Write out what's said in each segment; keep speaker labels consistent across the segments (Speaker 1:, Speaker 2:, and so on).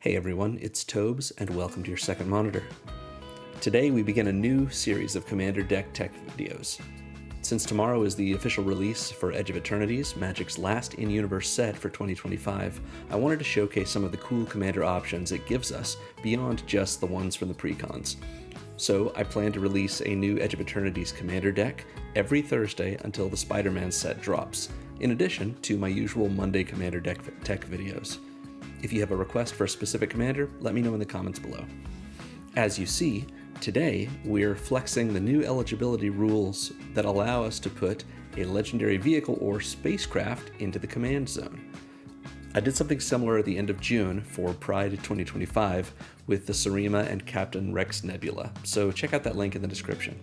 Speaker 1: Hey everyone, it's Tobes, and welcome to your second monitor. Today we begin a new series of Commander deck tech videos. Since tomorrow is the official release for Edge of Eternities, Magic's last in-universe set for 2025, I wanted to showcase some of the cool Commander options it gives us beyond just the ones from the precons. So I plan to release a new Edge of Eternities Commander deck every Thursday until the Spider-Man set drops, in addition to my usual Monday Commander deck tech videos. If you have a request for a specific commander, let me know in the comments below. As you see, today we're flexing the new eligibility rules that allow us to put a legendary vehicle or spacecraft into the command zone. I did something similar at the end of June for Pride 2025 with the Sarima and Captain Rex Nebula, so check out that link in the description.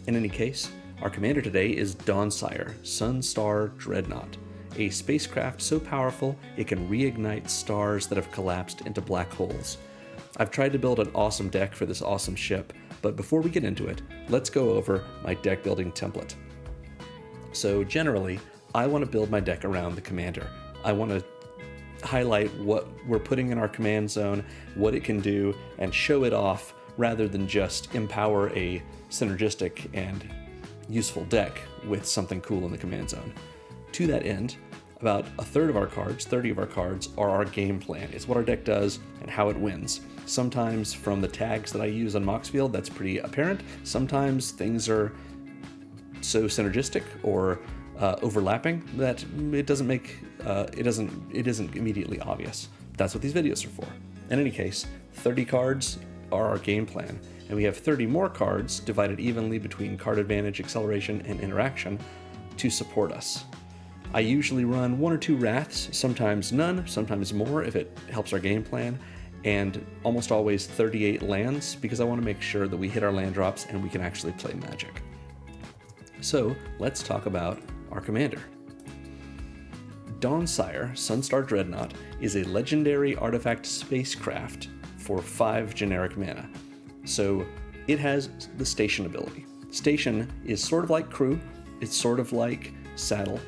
Speaker 1: In any case, our commander today is Dawnsire, Sunstar Dreadnought, a spacecraft so powerful it can reignite stars that have collapsed into black holes. I've tried to build an awesome deck for this awesome ship, but before we get into it, let's go over my deck building template. So generally, I want to build my deck around the commander. I want to highlight what we're putting in our command zone, what it can do, and show it off rather than just empower a synergistic and useful deck with something cool in the command zone. To that end, about a third of our cards, 30 of our cards, are our game plan. It's what our deck does and how it wins. Sometimes from the tags that I use on Moxfield, that's pretty apparent. Sometimes things are so synergistic or overlapping that it isn't immediately obvious. That's what these videos are for. In any case, 30 cards are our game plan, and we have 30 more cards divided evenly between card advantage, acceleration, and interaction to support us. I usually run 1 or 2 Wraths, sometimes none, sometimes more if it helps our game plan, and almost always 38 lands because I want to make sure that we hit our land drops and we can actually play Magic. So let's talk about our commander. Dawnsire, Sunstar Dreadnought, is a legendary artifact spacecraft for 5 generic mana. So it has the Station ability. Station is sort of like Crew, it's sort of like Saddle.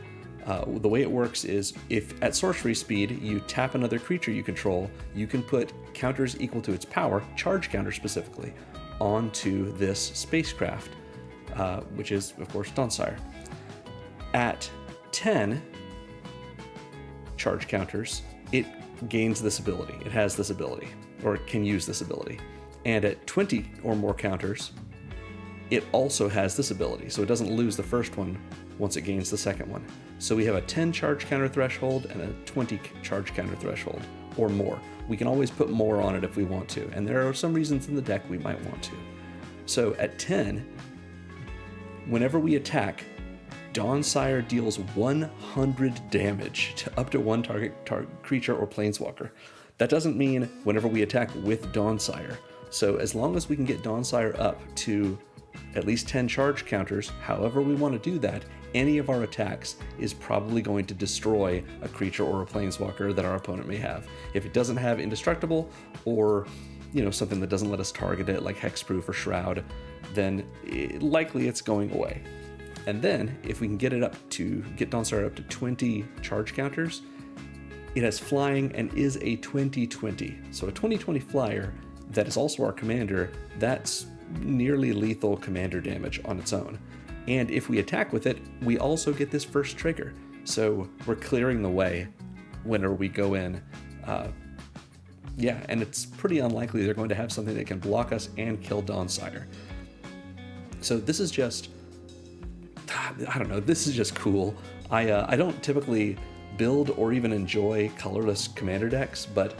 Speaker 1: The way it works is if at sorcery speed you tap another creature you control, you can put counters equal to its power, charge counters specifically, onto this spacecraft, which is, of course, Dawnsire. At 10 charge counters, it gains this ability. It has this ability, or it can use this ability. And at 20 or more counters, it also has this ability, so it doesn't lose the first one once it gains the second one. So we have a 10 charge counter threshold and a 20 charge counter threshold, or more. We can always put more on it if we want to, and there are some reasons in the deck we might want to. So at 10, whenever we attack, Dawnsire deals 100 damage to up to one target creature or planeswalker. That doesn't mean whenever we attack with Dawnsire. So as long as we can get Dawnsire up to at least 10 charge counters, however we want to do that, any of our attacks is probably going to destroy a creature or a planeswalker that our opponent may have. If it doesn't have indestructible, or something that doesn't let us target it like Hexproof or Shroud, then likely it's going away. And then if we can get Dawnsire up to 20 charge counters, it has flying and is a 20/20. So a 20/20 flyer that is also our commander, that's nearly lethal commander damage on its own. And if we attack with it, we also get this first trigger. So we're clearing the way whenever we go in. And it's pretty unlikely they're going to have something that can block us and kill Dawnsire. So this is just, this is just cool. I don't typically build or even enjoy colorless commander decks, but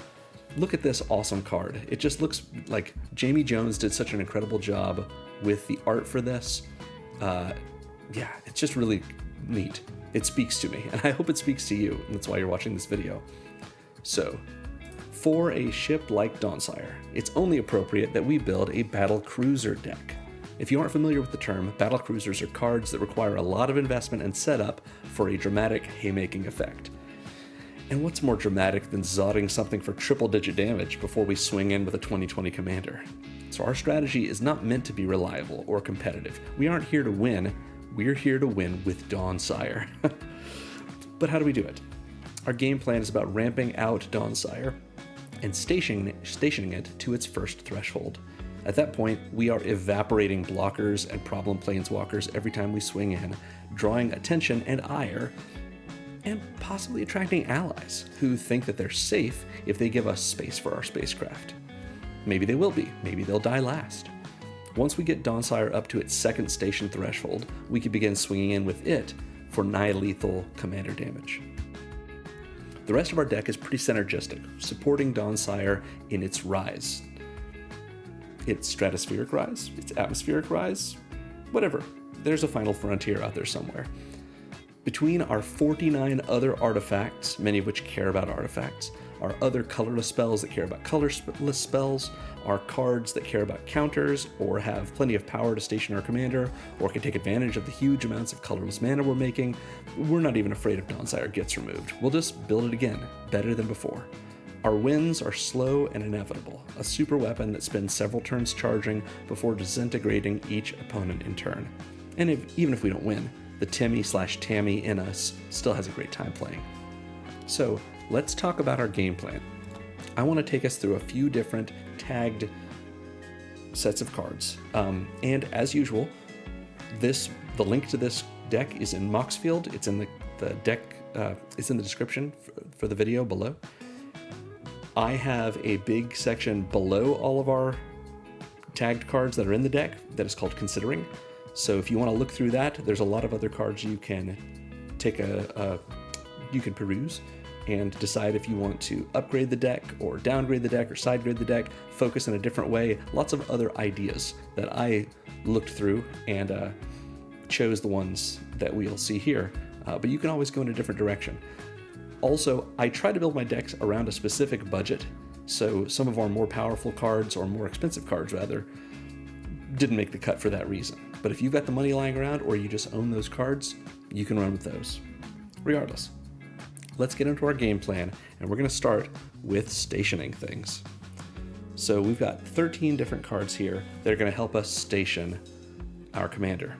Speaker 1: look at this awesome card. It just looks like Jamie Jones did such an incredible job with the art for this. It's just really neat. It speaks to me, and I hope it speaks to you, and that's why you're watching this video. So, for a ship like Dawnsire, it's only appropriate that we build a Battlecruiser deck. If you aren't familiar with the term, Battlecruisers are cards that require a lot of investment and setup for a dramatic haymaking effect. And what's more dramatic than zodding something for triple-digit damage before we swing in with a 20/20 commander? So our strategy is not meant to be reliable or competitive. We aren't here to win, we're here to win with Dawnsire. But how do we do it? Our game plan is about ramping out Dawnsire and stationing it to its first threshold. At that point, we are evaporating blockers and problem planeswalkers every time we swing in, drawing attention and ire, and possibly attracting allies who think that they're safe if they give us space for our spacecraft. Maybe they will be, maybe they'll die last. Once we get Dawnsire up to its second station threshold, we can begin swinging in with it for nigh-lethal commander damage. The rest of our deck is pretty synergistic, supporting Dawnsire in its rise. Its stratospheric rise, its atmospheric rise, whatever. There's a final frontier out there somewhere. Between our 49 other artifacts, many of which care about artifacts, our other colorless spells that care about colorless spells, our cards that care about counters or have plenty of power to station our commander or can take advantage of the huge amounts of colorless mana we're making, we're not even afraid if Dawnsire gets removed. We'll just build it again, better than before. Our wins are slow and inevitable, a super weapon that spends several turns charging before disintegrating each opponent in turn. And even if we don't win, the Timmy/Tammy in us still has a great time playing. So let's talk about our game plan. I want to take us through a few different tagged sets of cards. And as usual, the link to this deck is in Moxfield. It's in the deck, it's in the description for the video below. I have a big section below all of our tagged cards that are in the deck that is called Considering. So if you want to look through that, there's a lot of other cards you can you can peruse and decide if you want to upgrade the deck or downgrade the deck or sidegrade the deck, focus in a different way. Lots of other ideas that I looked through and chose the ones that we'll see here. But you can always go in a different direction. Also, I try to build my decks around a specific budget, so some of our more powerful cards, or more expensive cards rather, didn't make the cut for that reason. But if you've got the money lying around or you just own those cards, you can run with those. Regardless, let's get into our game plan, and we're going to start with stationing things. So we've got 13 different cards here that are going to help us station our commander.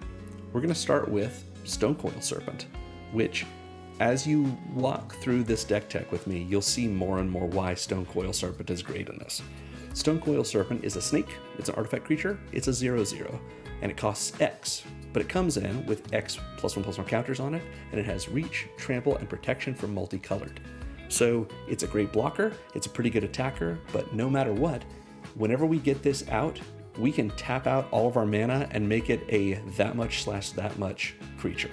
Speaker 1: We're going to start with Stonecoil Serpent, which, as you walk through this deck tech with me, you'll see more and more why Stonecoil Serpent is great in this. Stonecoil Serpent is a snake, it's an artifact creature, it's a 0/0, and it costs X, but it comes in with X +1/+1 counters on it, and it has reach, trample, and protection from multicolored. So it's a great blocker, it's a pretty good attacker, but no matter what, whenever we get this out, we can tap out all of our mana and make it a that much/that much creature.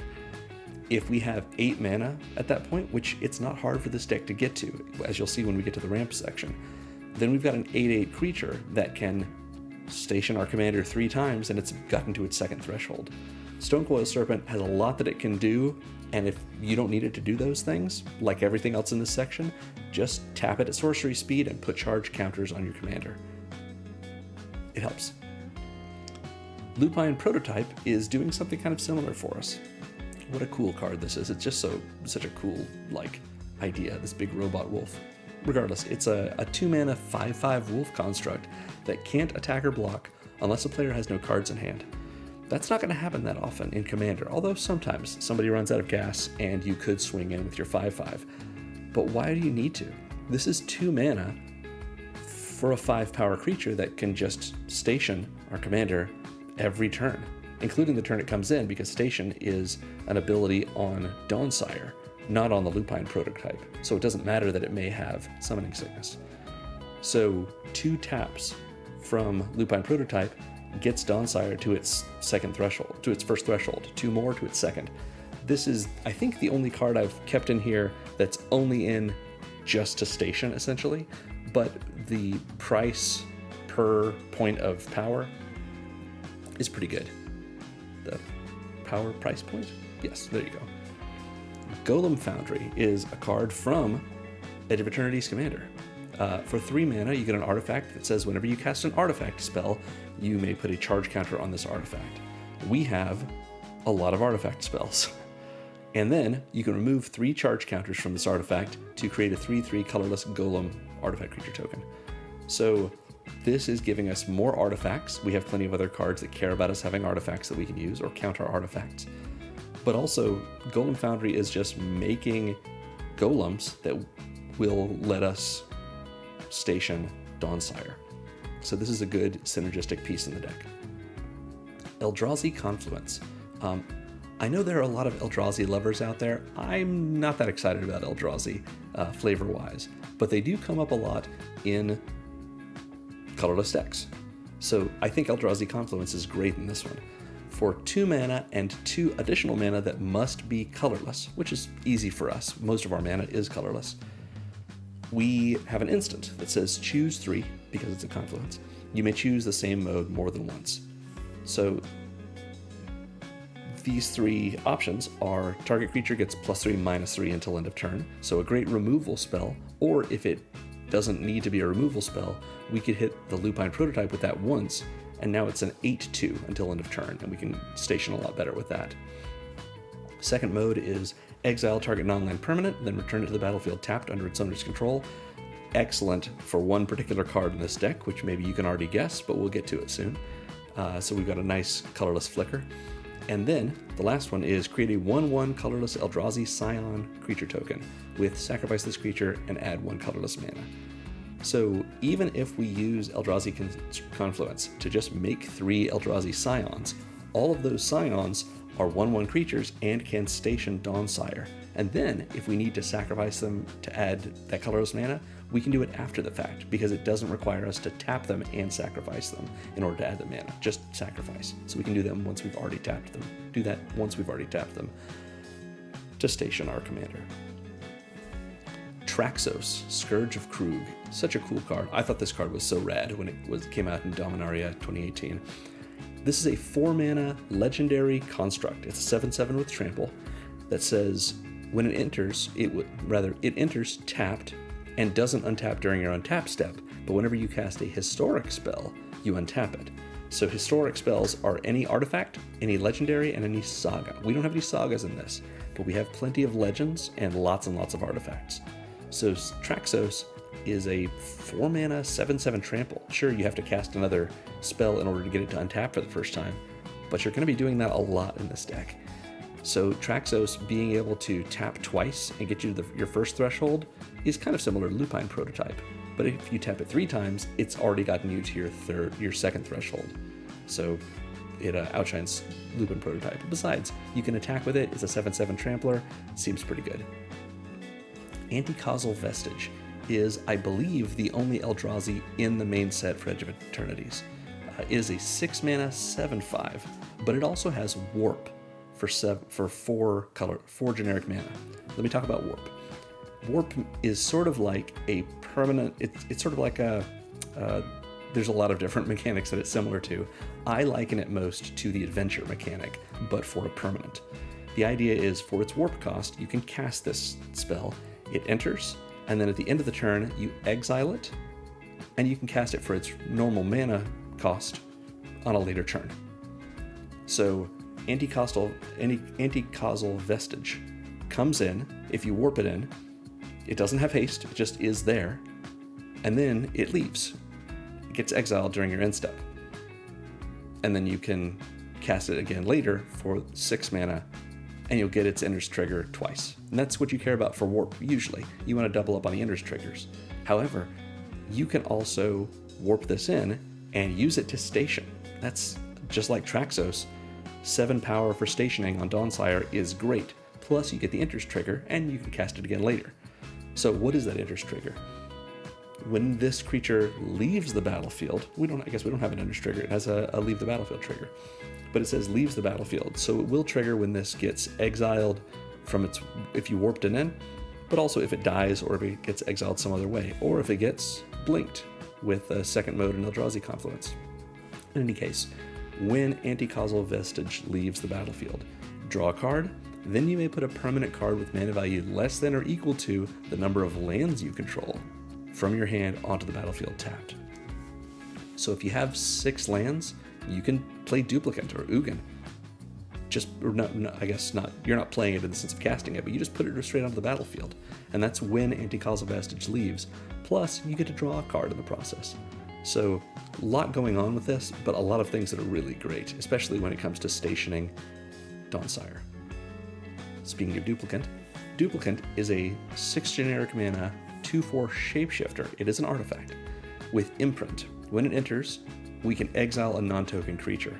Speaker 1: If we have 8 mana at that point, which it's not hard for this deck to get to, as you'll see when we get to the ramp section, then we've got an 8/8 creature that can station our commander 3 times and it's gotten to its second threshold. Stonecoil Serpent has a lot that it can do, and if you don't need it to do those things, like everything else in this section, just tap it at sorcery speed and put charge counters on your commander. It helps. Lupine Prototype is doing something kind of similar for us. What a cool card this is. It's just such a cool idea, this big robot wolf. Regardless, it's a 2-mana 5/5 wolf construct that can't attack or block unless a player has no cards in hand. That's not going to happen that often in Commander, although sometimes somebody runs out of gas and you could swing in with your 5/5. But why do you need to? This is 2 mana for a 5-power creature that can just station our commander every turn, including the turn it comes in, because station is an ability on Dawnsire, not on the Lupine Prototype, so it doesn't matter that it may have summoning sickness. So 2 taps from Lupine Prototype gets Dawnsire to its second threshold, to its first threshold, 2 more to its second. This is, I think, the only card I've kept in here that's only in just to station, essentially, but the price per point of power is pretty good. The power price point? Yes, there you go. Golem Foundry is a card from Edge of Eternities Commander. For 3 mana, you get an artifact that says whenever you cast an artifact spell, you may put a charge counter on this artifact. We have a lot of artifact spells. And then you can remove 3 charge counters from this artifact to create a 3/3 colorless Golem artifact creature token. So this is giving us more artifacts. We have plenty of other cards that care about us having artifacts that we can use or counter artifacts. But also, Golem Foundry is just making golems that will let us station Dawnsire. So this is a good synergistic piece in the deck. Eldrazi Confluence. I know there are a lot of Eldrazi lovers out there. I'm not that excited about Eldrazi flavor-wise, but they do come up a lot in colorless decks. So I think Eldrazi Confluence is great in this one. For 2 mana and 2 additional mana that must be colorless, which is easy for us. Most of our mana is colorless. We have an instant that says choose 3, because it's a confluence. You may choose the same mode more than once. So these 3 options are target creature gets +3/-3 until end of turn, so a great removal spell, or if it doesn't need to be a removal spell, we could hit the Lupine prototype with that once, and now it's an 8/2 until end of turn, and we can station a lot better with that. Second mode is exile target non-land permanent, then return it to the battlefield tapped under its owner's control. Excellent for one particular card in this deck, which maybe you can already guess, but we'll get to it soon. So we've got a nice colorless flicker. And then the last one is create a 1/1 colorless Eldrazi Scion creature token with sacrifice this creature and add 1 colorless mana. So even if we use Eldrazi Confluence to just make 3 Eldrazi Scions, all of those Scions are 1/1 creatures and can station Dawnsire. And then if we need to sacrifice them to add that colorless mana, we can do it after the fact because it doesn't require us to tap them and sacrifice them in order to add the mana, just sacrifice. So we can do them once we've already tapped them. Do that once we've already tapped them to station our commander. Traxos, Scourge of Krug. Such a cool card. I thought this card was so rad when it came out in Dominaria 2018. This is a 4-mana legendary construct. It's a 7/7 with trample that says when it enters, it enters tapped and doesn't untap during your untap step, but whenever you cast a historic spell, you untap it. So historic spells are any artifact, any legendary, and any saga. We don't have any sagas in this, but we have plenty of legends and lots of artifacts. So Traxos is a 4-mana 7/7 trample. Sure, you have to cast another spell in order to get it to untap for the first time, but you're going to be doing that a lot in this deck. So Traxos being able to tap twice and get you to your first threshold is kind of similar to Lupine prototype, but if you tap it 3 times, it's already gotten you to your second threshold. So it outshines Lupine prototype. Besides, you can attack with it. It's a 7/7 trampler. Seems pretty good. Anti-Causal Vestige is, I believe, the only Eldrazi in the main set for Edge of Eternities. It is a 6-mana 7/5, but it also has Warp for 4 generic mana. Let me talk about Warp. Warp is sort of like a permanent. It's sort of like there's a lot of different mechanics that it's similar to. I liken it most to the adventure mechanic, but for a permanent. The idea is for its warp cost, you can cast this spell. It enters, and then at the end of the turn, you exile it, and you can cast it for its normal mana cost on a later turn. So Anti-Causal Vestige comes in. If you warp it in, it doesn't have haste, it just is there, and then it leaves. It gets exiled during your end step. And then you can cast it again later for 6 mana, and you'll get its Ender's Trigger twice. And that's what you care about for Warp, usually. You want to double up on the Ender's Triggers. However, you can also warp this in and use it to station. That's just like Traxos. 7 power for stationing on Dawnsire is great. Plus, you get the Ender's Trigger, and you can cast it again later. So what is that Ender's Trigger? When this creature leaves the battlefield, I guess we don't have an Ender's Trigger. It has a leave the battlefield trigger. But it says leaves the battlefield, so it will trigger when this gets exiled from if you warped it in, but also if it dies or if it gets exiled some other way, or if it gets blinked with a second mode in Eldrazi Confluence. In any case, when Anti-Causal Vestige leaves the battlefield, draw a card, then you may put a permanent card with mana value less than or equal to the number of lands you control from your hand onto the battlefield tapped. So if you have 6 lands, you can play Duplicant or Ugin. You're not playing it in the sense of casting it, but you just put it straight onto the battlefield. And that's when Anti-Causal Vestige leaves. Plus, you get to draw a card in the process. So, a lot going on with this, but a lot of things that are really great, especially when it comes to stationing Dawnsire. Speaking of Duplicant, Duplicant is a 6 generic mana, 2/4 shapeshifter. It is an artifact with imprint. When it enters, we can exile a non-token creature.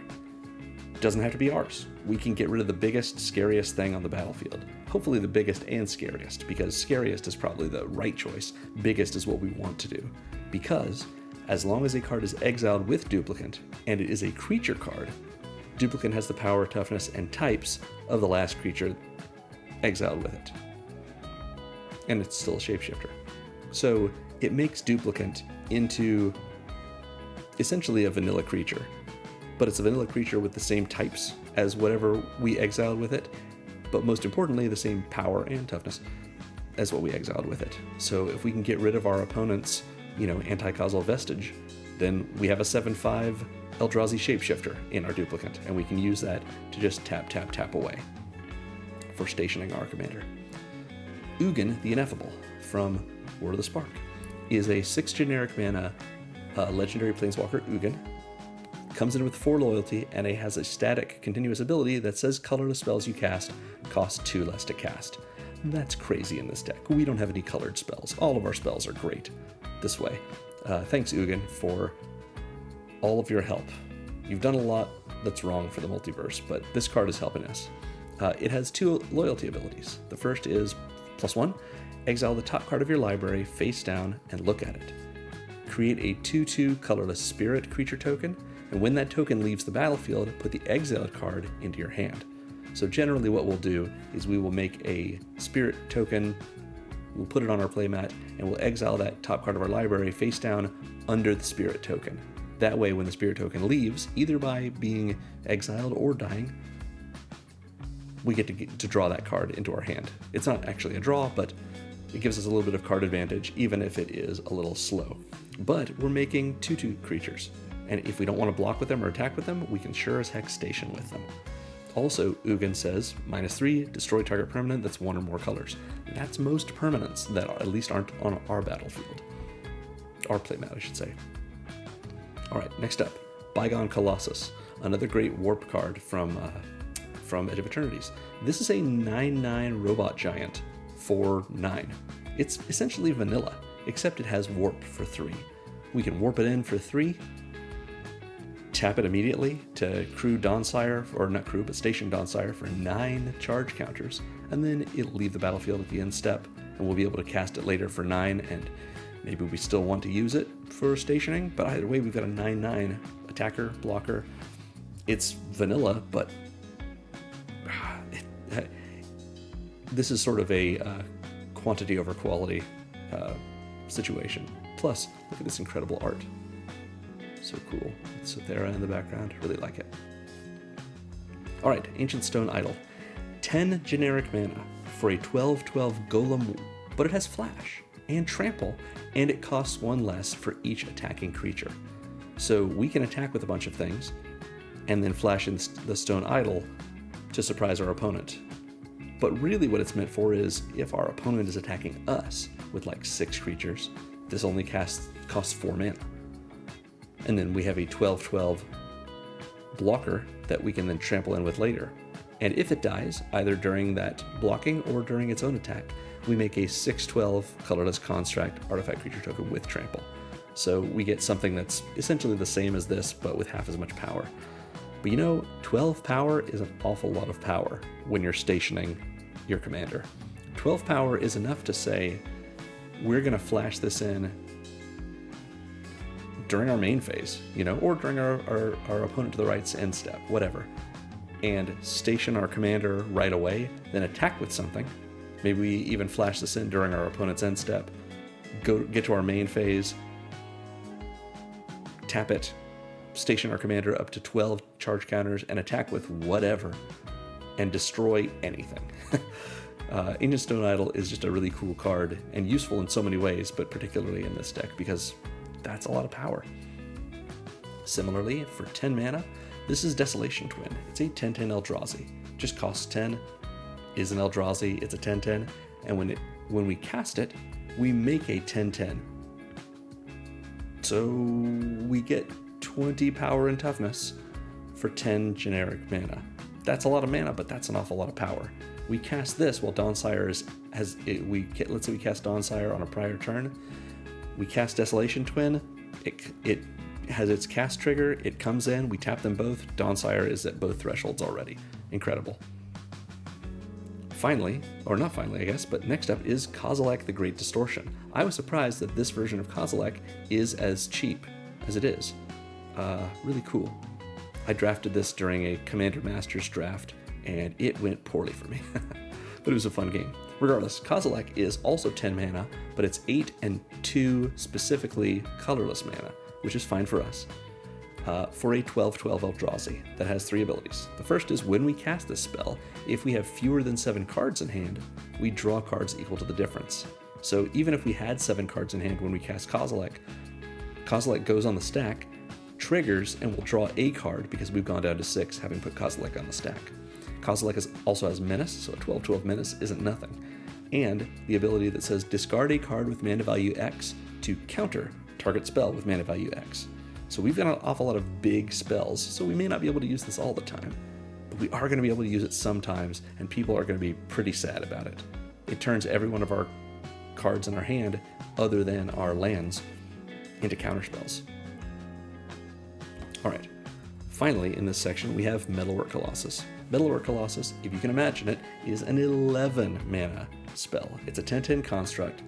Speaker 1: It doesn't have to be ours. We can get rid of the biggest, scariest thing on the battlefield. Hopefully the biggest and scariest, because scariest is probably the right choice. Biggest is what we want to do. Because as long as a card is exiled with Duplicant, and it is a creature card, Duplicant has the power, toughness, and types of the last creature exiled with it. And it's still a shapeshifter. So it makes Duplicant into essentially a vanilla creature. But it's a vanilla creature with the same types as whatever we exiled with it, but most importantly, the same power and toughness as what we exiled with it. So if we can get rid of our opponent's, anti-causal vestige, then we have a 7/5 Eldrazi shapeshifter in our Duplicant, and we can use that to just tap, tap, tap away for stationing our commander. Ugin the Ineffable from War of the Spark is a 6 generic mana legendary planeswalker. Ugin comes in with 4 loyalty, and it has a static continuous ability that says colorless spells you cast cost 2 less to cast. That's crazy in this deck. We don't have any colored spells. All of our spells are great this way. Thanks, Ugin, for all of your help. You've done a lot that's wrong for the multiverse, but this card is helping us. It has 2 loyalty abilities. The first is +1, exile the top card of your library face down and look at it. Create a 2/2 colorless spirit creature token, and when that token leaves the battlefield, put the exiled card into your hand. So generally what we'll do is we will make a spirit token, we'll put it on our playmat, and we'll exile that top card of our library face down under the spirit token. That way when the spirit token leaves, either by being exiled or dying, we get to draw that card into our hand. It's not actually a draw, but it gives us a little bit of card advantage, even if it is a little slow. But we're making 2/2 creatures, and if we don't want to block with them or attack with them, we can sure as heck station with them. Also, Ugin says, -3, destroy target permanent that's 1 or more colors. That's most permanents that at least aren't on our battlefield. Our playmat, I should say. Alright, next up, Bygone Colossus, another great warp card from Edge of Eternities. This is a 9/9 robot giant for 9. It's essentially vanilla, except it has warp for 3. We can warp it in for 3, tap it immediately to crew Dawnsire, or not crew, but station Dawnsire for 9 charge counters, and then it'll leave the battlefield at the end step, and we'll be able to cast it later for 9, and maybe we still want to use it for stationing, but either way, we've got a 9/9 attacker, blocker. It's vanilla, but this is sort of a quantity over quality situation. Plus, look at this incredible art. So cool. It's Cythera in the background. Really like it. Alright, Ancient Stone Idol. 10 generic mana for a 12/12 golem, but it has flash and trample, and it costs 1 less for each attacking creature. So we can attack with a bunch of things, and then flash in the Stone Idol to surprise our opponent. But really what it's meant for is if our opponent is attacking us with like 6 creatures, this only costs 4 mana. And then we have a 12/12 blocker that we can then trample in with later. And if it dies, either during that blocking or during its own attack, we make a 6/12 colorless construct artifact creature token with trample. So we get something that's essentially the same as this, but with half as much power. But 12 power is an awful lot of power when you're stationing your commander. 12 power is enough to say, we're going to flash this in during our main phase, or during our opponent to the right's end step, whatever, and station our commander right away, then attack with something. Maybe we even flash this in during our opponent's end step, get to our main phase, tap it, station our commander up to 12 charge counters, and attack with whatever, and destroy anything. Ancient Stone Idol is just a really cool card, and useful in so many ways, but particularly in this deck, because that's a lot of power. Similarly, for 10 mana, this is Desolation Twin. It's a 10/10 Eldrazi. Just costs 10, is an Eldrazi, it's a 10/10, and when we cast it, we make a 10/10. So we get 20 power and toughness for 10 generic mana. That's a lot of mana, but that's an awful lot of power. We cast this while Dawnsire let's say we cast Dawnsire on a prior turn. We cast Desolation Twin. It has its cast trigger. It comes in. We tap them both. Dawnsire is at both thresholds already. Incredible. Finally, or not finally, I guess, but next up is Kozilek the Great Distortion. I was surprised that this version of Kozilek is as cheap as it is. Really cool. I drafted this during a Commander Masters draft, and it went poorly for me. But it was a fun game. Regardless, Kozilek is also 10 mana, but it's 8 and 2 specifically colorless mana, which is fine for us. For a 12/12 Eldrazi that has 3 abilities. The first is when we cast this spell, if we have fewer than 7 cards in hand, we draw cards equal to the difference. So even if we had 7 cards in hand when we cast Kozilek, Kozilek goes on the stack, triggers, and we'll draw a card because we've gone down to 6 having put Kozilek on the stack. Kozilek also has Menace, so a 12/12 Menace isn't nothing. And the ability that says discard a card with mana value X to counter target spell with mana value X. So we've got an awful lot of big spells, so we may not be able to use this all the time, but we are going to be able to use it sometimes, and people are going to be pretty sad about it. It turns every one of our cards in our hand, other than our lands, into counterspells. Alright, finally in this section we have Metalwork Colossus. Metalwork Colossus, if you can imagine it, is an 11 mana spell. It's a 10/10 construct,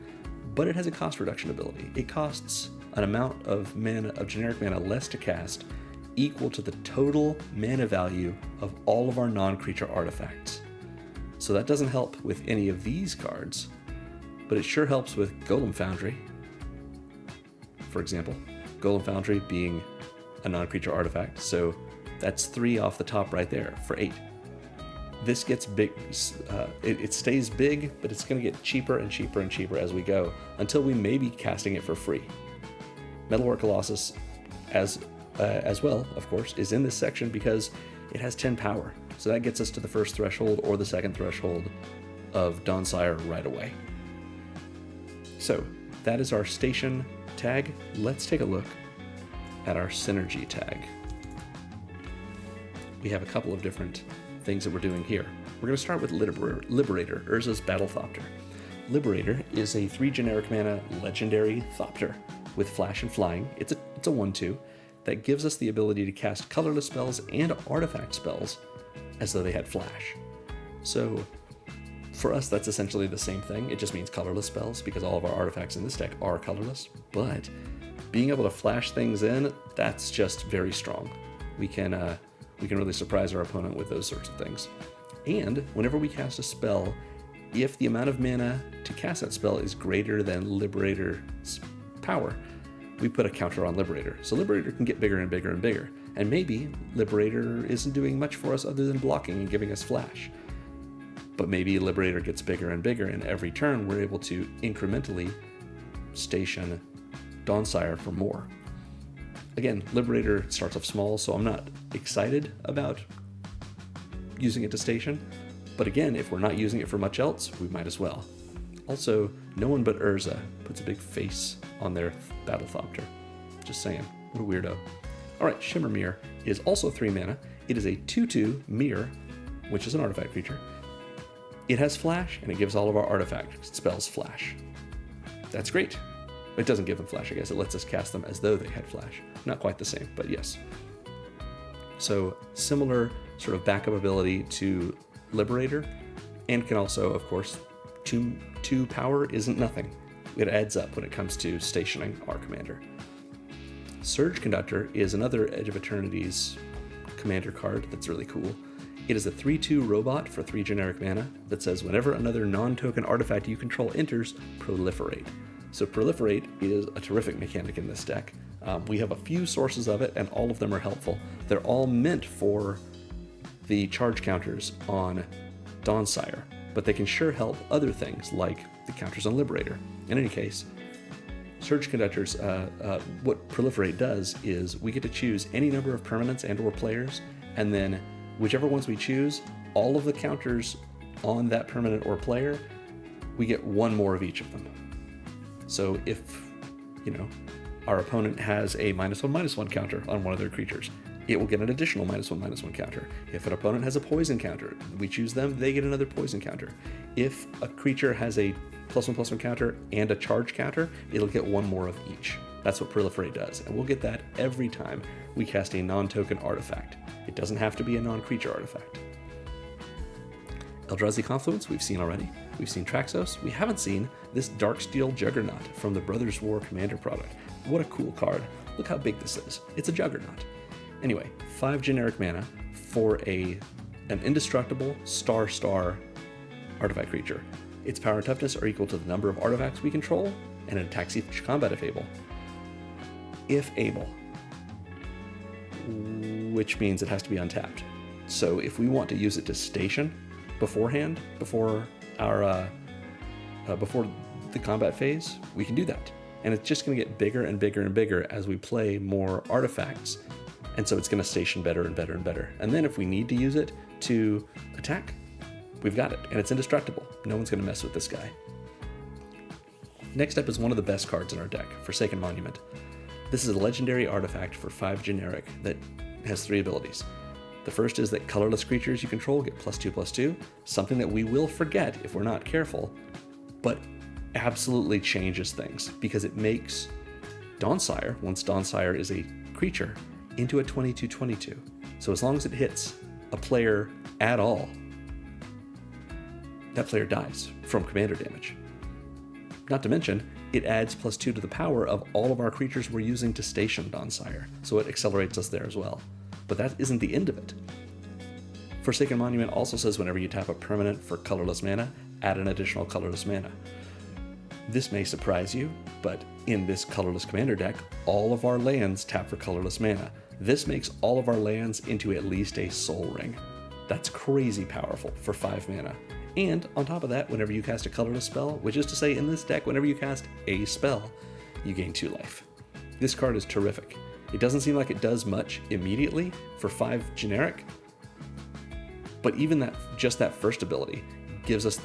Speaker 1: but it has a cost reduction ability. It costs an amount of mana, of generic mana less to cast, equal to the total mana value of all of our non-creature artifacts. So that doesn't help with any of these cards, but it sure helps with Golem Foundry, for example. Golem Foundry being a non-creature artifact, so that's 3 off the top right there for 8. This gets big, it stays big, but it's going to get cheaper and cheaper and cheaper as we go, until we may be casting it for free. Metalwork Colossus, as well, of course, is in this section because it has 10 power. So that gets us to the first threshold or the second threshold of Dawnsire right away. So that is our station tag. Let's take a look at our synergy tag. We have a couple of different things that we're doing here. We're going to start with Liberator, Urza's Battle Thopter. Liberator is a 3 generic mana legendary Thopter with flash and flying. It's a 1/2 that gives us the ability to cast colorless spells and artifact spells as though they had flash. So for us, that's essentially the same thing. It just means colorless spells because all of our artifacts in this deck are colorless. But being able to flash things in, that's just very strong. We can really surprise our opponent with those sorts of things. And whenever we cast a spell, if the amount of mana to cast that spell is greater than Liberator's power, we put a counter on Liberator. So Liberator can get bigger and bigger and bigger. And maybe Liberator isn't doing much for us other than blocking and giving us flash. But maybe Liberator gets bigger and bigger, and every turn we're able to incrementally station Dawnsire for more. Again, Liberator starts off small, so I'm not excited about using it to station. But again, if we're not using it for much else, we might as well. Also, no one but Urza puts a big face on their Battle Thopter. Just saying, what a weirdo. Alright, Shimmer Mirror is also 3 mana. It is a 2/2 mirror, which is an artifact creature. It has flash, and it gives all of our artifact spells flash. That's great. It doesn't give them flash, I guess. It lets us cast them as though they had flash. Not quite the same, but yes. So, similar sort of backup ability to Liberator, and can also, of course, 2 power isn't nothing. It adds up when it comes to stationing our commander. Surge Conductor is another Edge of Eternities commander card that's really cool. It is a 3/2 robot for 3 generic mana that says whenever another non-token artifact you control enters, proliferate. So proliferate is a terrific mechanic in this deck. We have a few sources of it, and all of them are helpful. They're all meant for the charge counters on Dawnsire, but they can sure help other things like the counters on Liberator. In any case, Surge Conductors, what Proliferate does is we get to choose any number of permanents and or players, and then whichever ones we choose, all of the counters on that permanent or player, we get 1 more of each of them. So if, our opponent has a -1/-1 counter on one of their creatures, it will get an additional -1/-1 counter. If an opponent has a poison counter, we choose them, they get another poison counter. If a creature has a +1/+1 counter and a charge counter, it'll get one more of each. That's what Proliferate does, and we'll get that every time we cast a non-token artifact. It doesn't have to be a non-creature artifact. Eldrazi Confluence, we've seen already. We've seen Traxos. We haven't seen this Darksteel Juggernaut from the Brothers War Commander product. What a cool card. Look how big this is. It's a Juggernaut. Anyway, 5 generic mana for an indestructible star artifact creature. Its power and toughness are equal to the number of artifacts we control, and it attacks each combat if able. If able. Which means it has to be untapped. So if we want to use it to station beforehand, before the combat phase, we can do that. And it's just going to get bigger and bigger and bigger as we play more artifacts. And so it's going to station better and better and better. And then if we need to use it to attack, we've got it. And it's indestructible. No one's going to mess with this guy. Next up is one of the best cards in our deck, Forsaken Monument. This is a legendary artifact for 5 generic that has 3 abilities. The first is that colorless creatures you control get +2/+2, something that we will forget if we're not careful, but absolutely changes things because it makes Dawnsire, once Dawnsire is a creature, into a 22/22. So as long as it hits a player at all, that player dies from commander damage. Not to mention, it adds +2 to the power of all of our creatures we're using to station Dawnsire, so it accelerates us there as well. But that isn't the end of it. Forsaken Monument also says whenever you tap a permanent for colorless mana, add an additional colorless mana. This may surprise you, but in this colorless commander deck, all of our lands tap for colorless mana. This makes all of our lands into at least a Soul Ring. That's crazy powerful for 5 mana. And on top of that, whenever you cast a colorless spell, which is to say in this deck, whenever you cast a spell, you gain 2 life. This card is terrific. It doesn't seem like it does much immediately for 5 generic, but even that, just that first ability gives us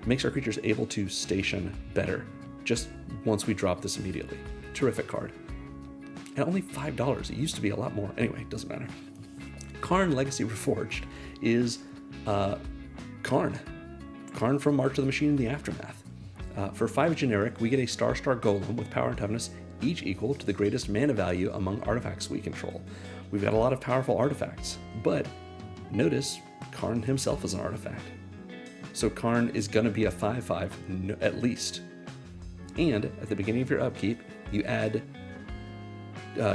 Speaker 1: makes our creatures able to station better just once we drop this immediately. Terrific card. And only $5. It used to be a lot more. Anyway, it doesn't matter. Karn Legacy Reforged is Karn. Karn from March of the Machine in the Aftermath. For 5 generic, we get a Star Golem with power and toughness, each equal to the greatest mana value among artifacts we control. We've got a lot of powerful artifacts, but notice Karn himself is an artifact. So Karn is going to be a 5/5 at least. And at the beginning of your upkeep, you add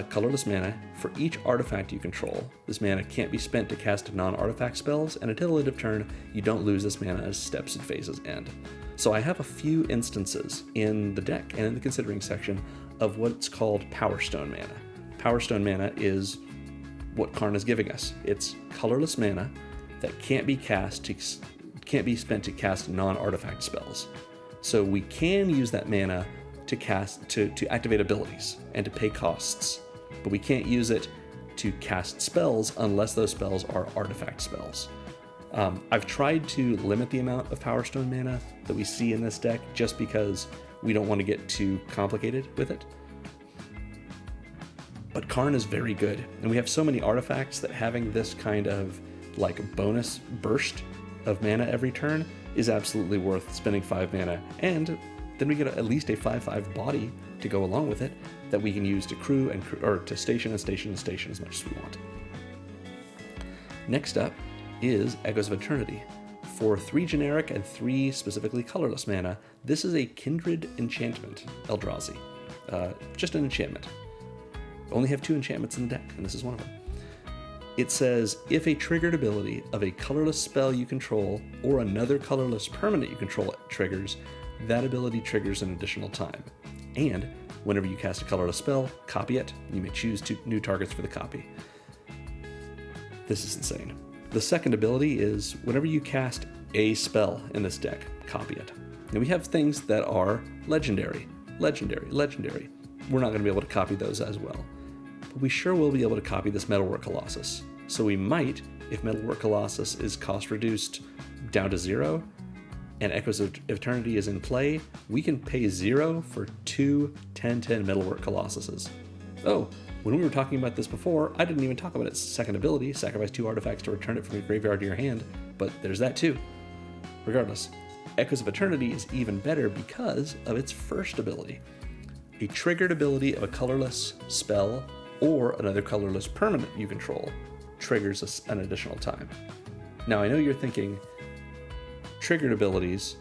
Speaker 1: colorless mana for each artifact you control. This mana can't be spent to cast non-artifact spells, and until the end of turn, you don't lose this mana as steps and phases end. So I have a few instances in the deck and in the considering section of what's called Power Stone mana. Power Stone mana is what Karn is giving us. It's colorless mana that can't be spent to cast non-artifact spells. So we can use that mana to activate abilities and to pay costs, but we can't use it to cast spells unless those spells are artifact spells. I've tried to limit the amount of Power Stone mana that we see in this deck just because we don't want to get too complicated with it. But Karn is very good, and we have so many artifacts that having this kind of like bonus burst of mana every turn is absolutely worth spending 5 mana, and then we get at least a 5/5 body to go along with it that we can use to or to station and station and station as much as we want. Next up is Echoes of Eternity. For 3 generic and 3 specifically colorless mana, this is a Kindred enchantment, Eldrazi. Just an enchantment. Only have 2 enchantments in the deck, and this is one of them. It says, if a triggered ability of a colorless spell you control or another colorless permanent you control triggers, that ability triggers an additional time. And whenever you cast a colorless spell, copy it. You may choose 2 new targets for the copy. This is insane. The second ability is whenever you cast a spell in this deck, copy it. Now we have things that are legendary. We're not going to be able to copy those as well. But we sure will be able to copy this Metalwork Colossus. So we might, if Metalwork Colossus is cost reduced down to 0, and Echoes of Eternity is in play, we can pay 0 for 2 10/10 Metalwork Colossuses. Oh, when we were talking about this before, I didn't even talk about its second ability, sacrifice 2 artifacts to return it from your graveyard to your hand, but there's that too. Regardless, Echoes of Eternity is even better because of its first ability. A triggered ability of a colorless spell or another colorless permanent you control triggers an additional time. Now, I know you're thinking, triggered abilities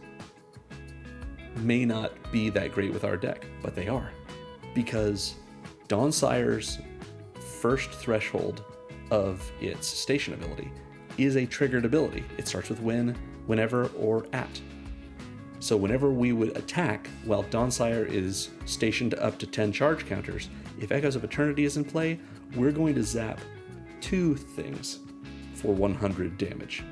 Speaker 1: may not be that great with our deck, but they are, because Dawnsire's first threshold of its station ability is a triggered ability. It starts with when, whenever, or at. So whenever we would attack while Dawnsire is stationed up to 10 charge counters, if Echoes of Eternity is in play, we're going to zap 2 things for 100 damage.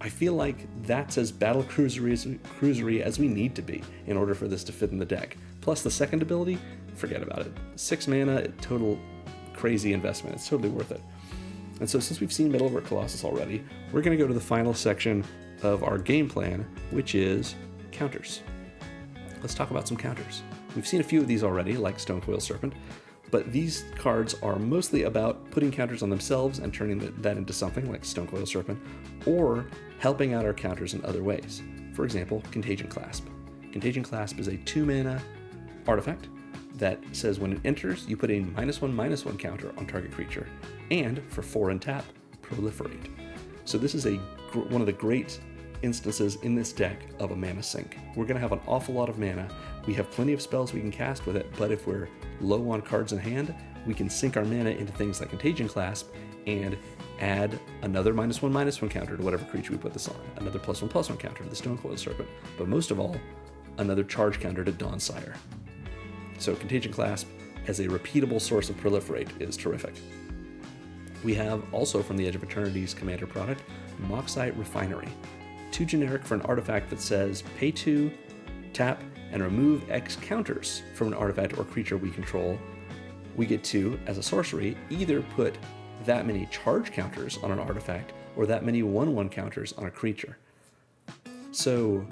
Speaker 1: I feel like that's as Battlecruisery as we need to be in order for this to fit in the deck. Plus the second ability, forget about it. 6 mana, total crazy investment. It's totally worth it. And so since we've seen Middle-earth Colossus already, we're going to go to the final section of our game plan, which is counters. Let's talk about some counters. We've seen a few of these already, like Stonecoil Serpent, but these cards are mostly about putting counters on themselves and turning that into something like Stonecoil Serpent, or helping out our counters in other ways. For example, Contagion Clasp. Contagion Clasp is a 2-mana artifact that says when it enters, you put a -1/-1 counter on target creature, and for 4 and tap, Proliferate. So this is one of the great instances in this deck of a mana sink. We're going to have an awful lot of mana. We have plenty of spells we can cast with it, but if we're low on cards in hand, we can sink our mana into things like Contagion Clasp and add another -1/-1 counter to whatever creature we put this on, another +1/+1 counter to the Stonecoil Serpent, but most of all, another charge counter to Dawnsire. So Contagion Clasp as a repeatable source of Proliferate is terrific. We have also from the Edge of Eternities commander product, Moxite Refinery. 2 generic for an artifact that says pay 2, tap, and remove X counters from an artifact or creature we control. We get to, as a sorcery, either put that many charge counters on an artifact or that many 1/1 counters on a creature. So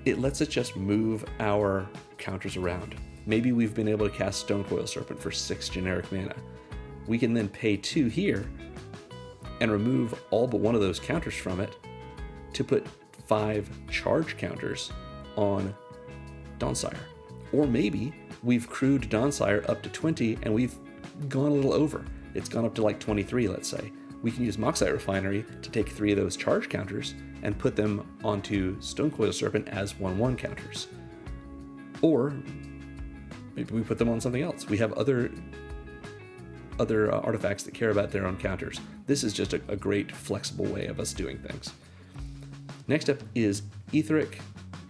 Speaker 1: it lets us just move our counters around. Maybe we've been able to cast Stonecoil Serpent for 6 generic mana. We can then pay 2 here and remove all but one of those counters from it to put 5 charge counters on Dawnsire. Or maybe we've crewed Dawnsire up to 20 and we've gone a little over. It's gone up to like 23, let's say. We can use Moxite Refinery to take 3 of those charge counters and put them onto Stonecoil Serpent as 1/1 counters. Or maybe we put them on something else. We have other artifacts that care about their own counters. This is just a great flexible way of us doing things. Next up is Etheric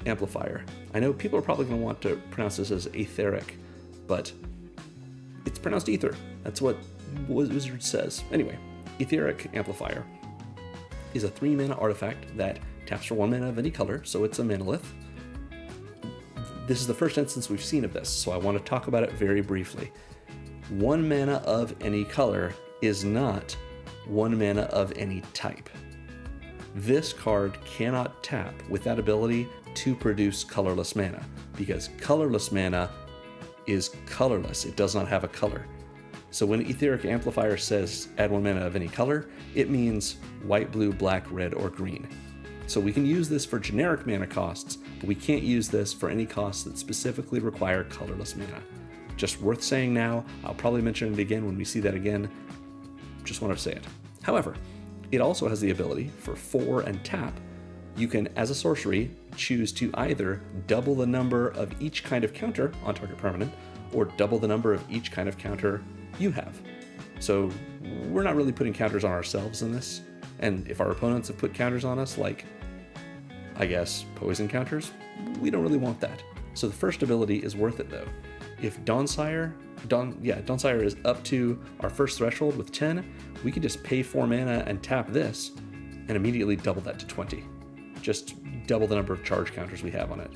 Speaker 1: Amplifier. I know people are probably going to want to pronounce this as Etheric, but it's pronounced Ether. That's what Wizard says. Anyway, Etheric Amplifier is a 3-mana artifact that taps for 1 mana of any color, so it's a manalith. This is the first instance we've seen of this, so I want to talk about it very briefly. 1 mana of any color is not 1 mana of any type. This card cannot tap with that ability to produce colorless mana, because colorless mana is colorless. It does not have a color. So when Etheric Amplifier says add 1 mana of any color, it means white, blue, black, red, or green. So we can use this for generic mana costs, but we can't use this for any costs that specifically require colorless mana. Just worth saying now. I'll probably mention it again when we see that again. Just want to say it. However, it also has the ability for 4 and tap. You can, as a sorcery, choose to either double the number of each kind of counter on target permanent, or double the number of each kind of counter you have. So we're not really putting counters on ourselves in this. And if our opponents have put counters on us, like, I guess, poison counters, we don't really want that. So the first ability is worth it though. If Dawnsire is up to our first threshold with 10, we can just pay 4 mana and tap this and immediately double that to 20. Just double the number of charge counters we have on it.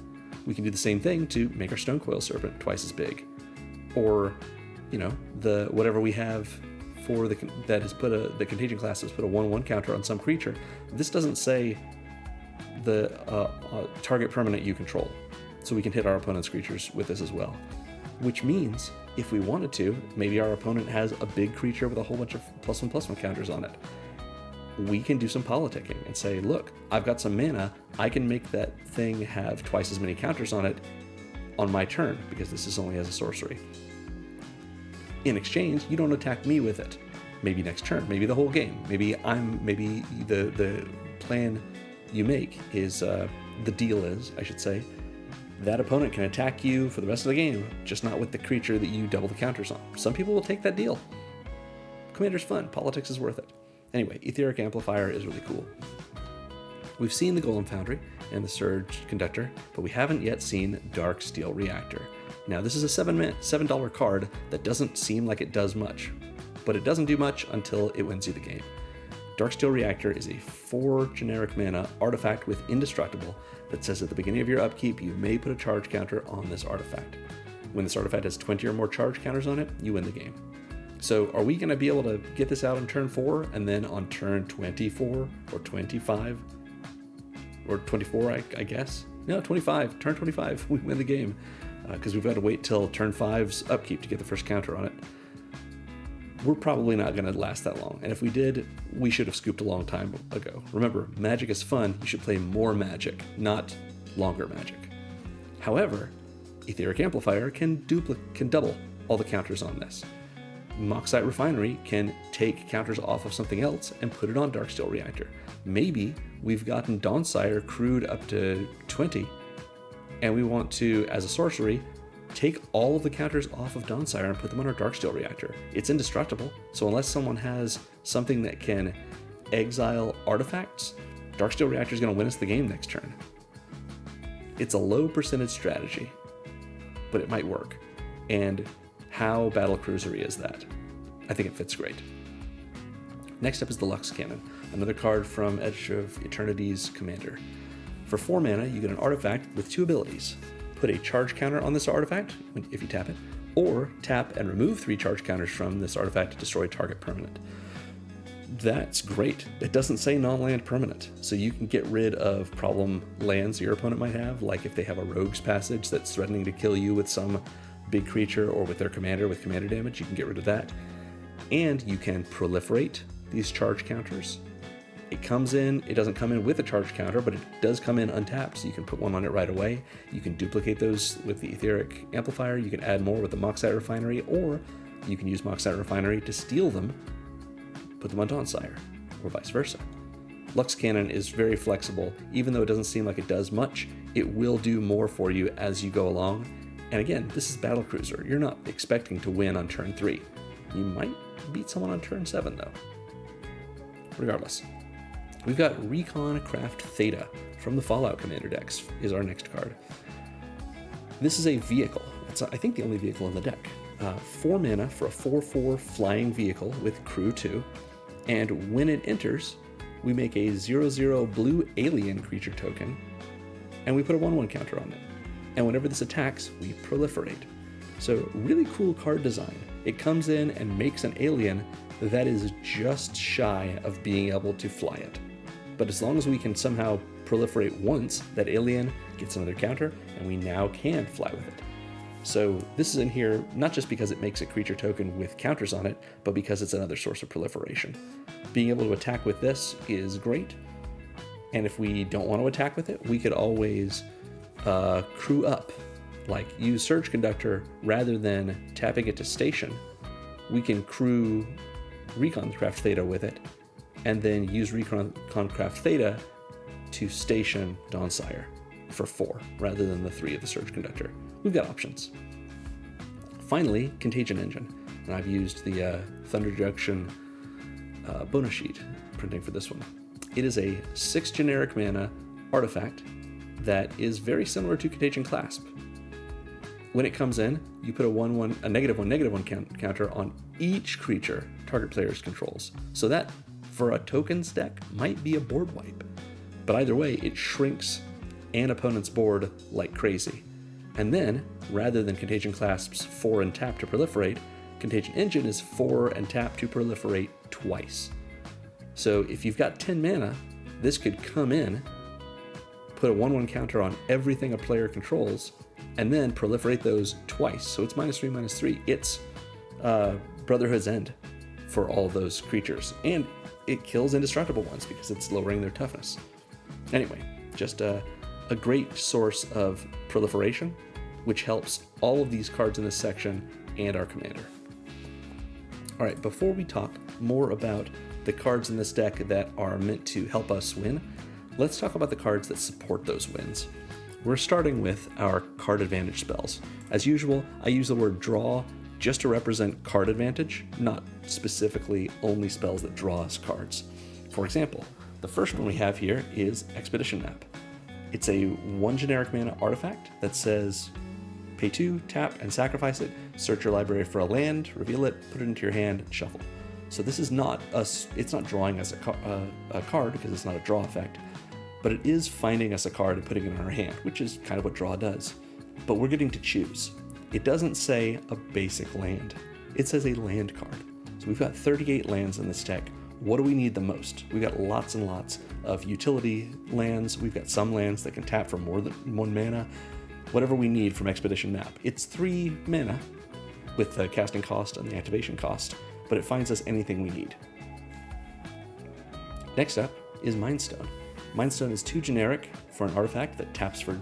Speaker 1: We can do the same thing to make our Stonecoil Serpent twice as big. Or, the whatever we have for the Contagion class has put a 1/1 counter on some creature. This doesn't say the target permanent you control. So we can hit our opponent's creatures with this as well. Which means, if we wanted to, maybe our opponent has a big creature with a whole bunch of +1/+1 counters on it. We can do some politicking and say, look, I've got some mana, I can make that thing have twice as many counters on it on my turn, because this is only as a sorcery. In exchange, you don't attack me with it. Maybe next turn, maybe the whole game. Maybe the plan you make is, the deal is, I should say, that opponent can attack you for the rest of the game, just not with the creature that you double the counters on. Some people will take that deal. Commander's fun, politics is worth it. Anyway, Etheric Amplifier is really cool. We've seen the Golem Foundry and the Surge Conductor, but we haven't yet seen Darksteel Reactor. Now, this is a $7 card that doesn't seem like it does much, but it doesn't do much until it wins you the game. Darksteel Reactor is a 4 generic mana artifact with Indestructible that says at the beginning of your upkeep, you may put a charge counter on this artifact. When this artifact has 20 or more charge counters on it, you win the game. So are we going to be able to get this out on turn 4 and then on turn 24 or 25 or 24, I guess? No, 25. Turn 25, we win the game because we've got to wait till turn 5's upkeep to get the first counter on it. We're probably not going to last that long. And if we did, we should have scooped a long time ago. Remember, Magic is fun. You should play more Magic, not longer Magic. However, Etheric Amplifier can double all the counters on this. Moxite Refinery can take counters off of something else and put it on Darksteel Reactor. Maybe we've gotten Dawnsire crewed up to 20, and we want to, as a sorcery, take all of the counters off of Dawnsire and put them on our Darksteel Reactor. It's indestructible, so unless someone has something that can exile artifacts, Darksteel Reactor is going to win us the game next turn. It's a low percentage strategy, but it might work. And how Battlecruiser is that? I think it fits great. Next up is the Lux Cannon, another card from Edge of Eternities Commander. For 4 mana, you get an artifact with 2 abilities. Put a charge counter on this artifact if you tap it, or tap and remove 3 charge counters from this artifact to destroy target permanent. That's great. It doesn't say non-land permanent, so you can get rid of problem lands your opponent might have, like if they have a Rogue's Passage that's threatening to kill you with some big creature or with their commander with commander damage, you can get rid of that. And you can proliferate these charge counters. It comes in, it doesn't come in with a charge counter, but it does come in untapped, so you can put one on it right away. You can duplicate those with the Etheric Amplifier, you can add more with the Moxite Refinery, or you can use Moxite Refinery to steal them, put them on Dawnsire, or vice versa. Lux Cannon is very flexible. Even though it doesn't seem like it does much, it will do more for you as you go along. And again, this is Battlecruiser. You're not expecting to win on turn 3. You might beat someone on turn 7, though. Regardless. We've got Reconcraft Theta from the Fallout Commander decks is our next card. This is a vehicle. It's, I think, the only vehicle in the deck. 4 mana for a 4/4 flying vehicle with crew 2. And when it enters, we make a 0/0 blue alien creature token, and we put a 1/1 counter on it. And whenever this attacks, we proliferate. So really cool card design. It comes in and makes an alien that is just shy of being able to fly it. But as long as we can somehow proliferate once, that alien gets another counter, and we now can fly with it. So this is in here not just because it makes a creature token with counters on it, but because it's another source of proliferation. Being able to attack with this is great. And if we don't want to attack with it, we could always crew up, like use Surge Conductor rather than tapping it to station. We can crew Reconcraft Theta with it, and then use Reconcraft Theta to station Dawnsire for 4 rather than the 3 of the Surge Conductor. We've got options. Finally, Contagion Engine, and I've used the Thunder Junction bonus sheet printing for this one. It is a 6 generic mana artifact that is very similar to Contagion Clasp. When it comes in, you put a -1/-1 counter on each creature target players controls. So that, for a tokens deck, might be a board wipe. But either way, it shrinks an opponent's board like crazy. And then, rather than Contagion Clasp's 4 and tap to proliferate, Contagion Engine is 4 and tap to proliferate twice. So if you've got 10 mana, this could come in, put a 1/1 counter on everything a player controls, and then proliferate those twice. So it's -3/-3. It's Brotherhood's End for all those creatures. And it kills indestructible ones because it's lowering their toughness. Anyway, just a great source of proliferation, which helps all of these cards in this section and our commander. All right, before we talk more about the cards in this deck that are meant to help us win, let's talk about the cards that support those wins. We're starting with our card advantage spells. As usual, I use the word draw just to represent card advantage, not specifically only spells that draw us cards. For example, the first one we have here is Expedition Map. It's a 1 generic mana artifact that says pay 2, tap, and sacrifice it, search your library for a land, reveal it, put it into your hand, and shuffle. So this is not it's not drawing us a card because it's not a draw effect, but it is finding us a card and putting it in our hand, which is kind of what draw does. But we're getting to choose. It doesn't say a basic land. It says a land card. So we've got 38 lands in this deck. What do we need the most? We've got lots and lots of utility lands. We've got some lands that can tap for more than 1 mana. Whatever we need from Expedition Map. It's 3 mana with the casting cost and the activation cost, but it finds us anything we need. Next up is Mindstone. Mindstone is 2 generic for an artifact that taps for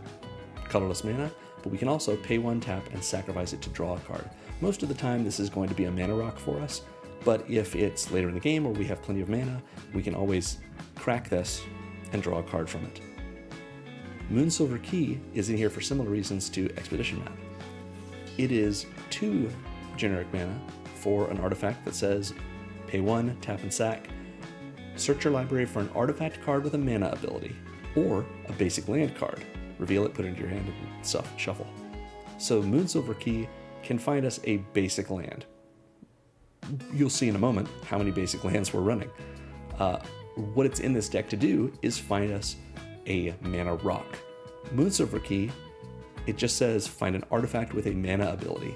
Speaker 1: colorless mana, but we can also pay 1 tap and sacrifice it to draw a card. Most of the time this is going to be a mana rock for us, but if it's later in the game or we have plenty of mana, we can always crack this and draw a card from it. Moonsilver Key is in here for similar reasons to Expedition Map. It is 2 generic mana for an artifact that says pay 1, tap and sack, search your library for an artifact card with a mana ability, or a basic land card. Reveal it, put it into your hand, and shuffle. So Moonsilver Key can find us a basic land. You'll see in a moment how many basic lands we're running. What it's in this deck to do is find us a mana rock. Moonsilver Key, it just says find an artifact with a mana ability.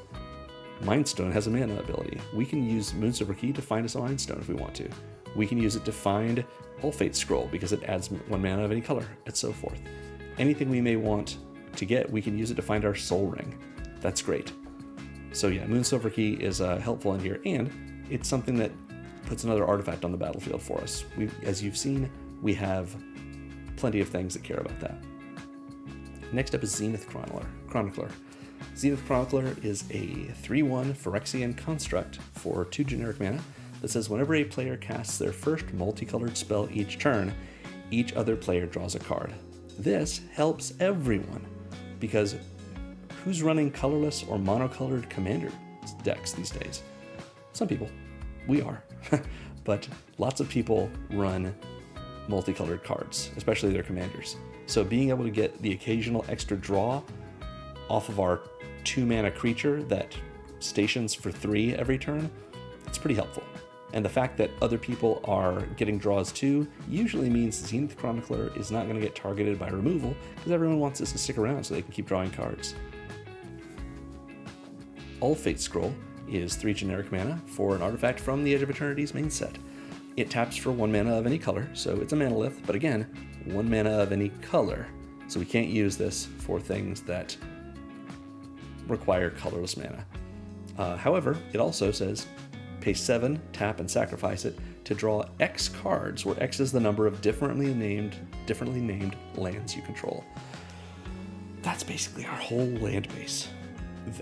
Speaker 1: Mindstone has a mana ability. We can use Moonsilver Key to find us a Mindstone if we want to. We can use it to find Ulfate Scroll because it adds 1 mana of any color, and so forth. Anything we may want to get, we can use it to find our Soul Ring. That's great. So yeah, Moonsilver Key is helpful in here, and it's something that puts another artifact on the battlefield for us. As you've seen, we have plenty of things that care about that. Next up is Zenith Chronicler. Zenith Chronicler is a 3/1 Phyrexian construct for 2 generic mana that says whenever a player casts their first multicolored spell each turn, each other player draws a card. This helps everyone, because who's running colorless or monocolored commander decks these days? Some people. We are. But lots of people run multicolored cards, especially their commanders. So being able to get the occasional extra draw off of our 2 mana creature that stations for 3 every turn, it's pretty helpful. And the fact that other people are getting draws too usually means Zenith Chronicler is not going to get targeted by removal, because everyone wants this to stick around so they can keep drawing cards. Ulfate Scroll is 3 generic mana for an artifact from the Edge of Eternities main set. It taps for 1 mana of any color, so it's a manalith, but again, 1 mana of any color. So we can't use this for things that require colorless mana. However, it also says pay 7, tap, and sacrifice it to draw X cards, where X is the number of differently named lands you control. That's basically our whole land base.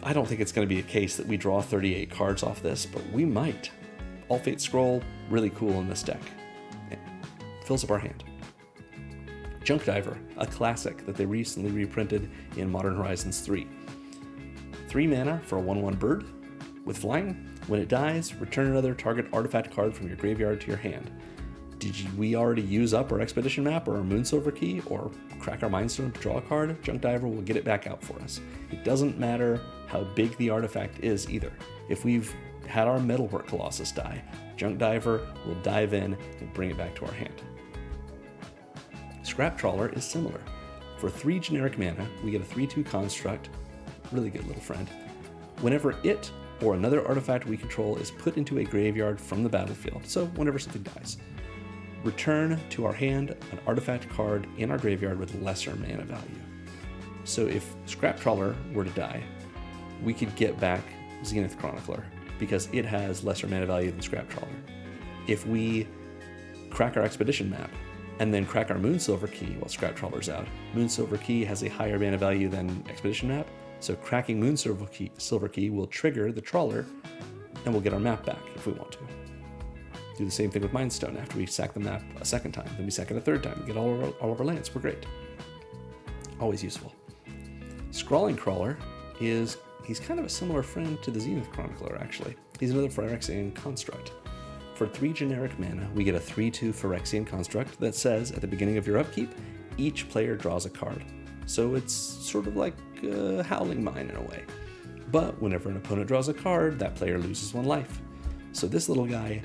Speaker 1: I don't think it's going to be a case that we draw 38 cards off this, but we might. Ulfate Scroll, really cool in this deck. It fills up our hand. Junk Diver, a classic that they recently reprinted in Modern Horizons 3. 3 mana for a 1/1 bird with flying. When it dies, return another target artifact card from your graveyard to your hand. We already use up our Expedition Map or our Moonsilver Key or crack our Mindstone to draw a card? Junk Diver will get it back out for us. It doesn't matter how big the artifact is either. If we've had our Metalwork Colossus die, Junk Diver will dive in and bring it back to our hand. Scrap Trawler is similar. For 3 generic mana, we get a 3/2 construct, really good little friend. Whenever it or another artifact we control is put into a graveyard from the battlefield, so whenever something dies. return to our hand an artifact card in our graveyard with lesser mana value. So if Scrap Trawler were to die, we could get back Zenith Chronicler because it has lesser mana value than Scrap Trawler. If we crack our Expedition map and then crack our Moonsilver Key while Scrap Trawler's out, Moonsilver Key has a higher mana value than Expedition map, so cracking Moonsilver Key will trigger the Trawler and we'll get our map back if we want to. Do the same thing with Mindstone. After we sack the map a second time, then we sack it a third time, we get all of our lands. We're great. Always useful. Scrawling Crawler he's kind of a similar friend to the Zenith Chronicler, actually. He's another Phyrexian construct. For 3 generic mana, we get a 3/2 Phyrexian construct that says, at the beginning of your upkeep, each player draws a card. So it's sort of like Howling Mine in a way. But whenever an opponent draws a card, that player loses 1 life. So this little guy,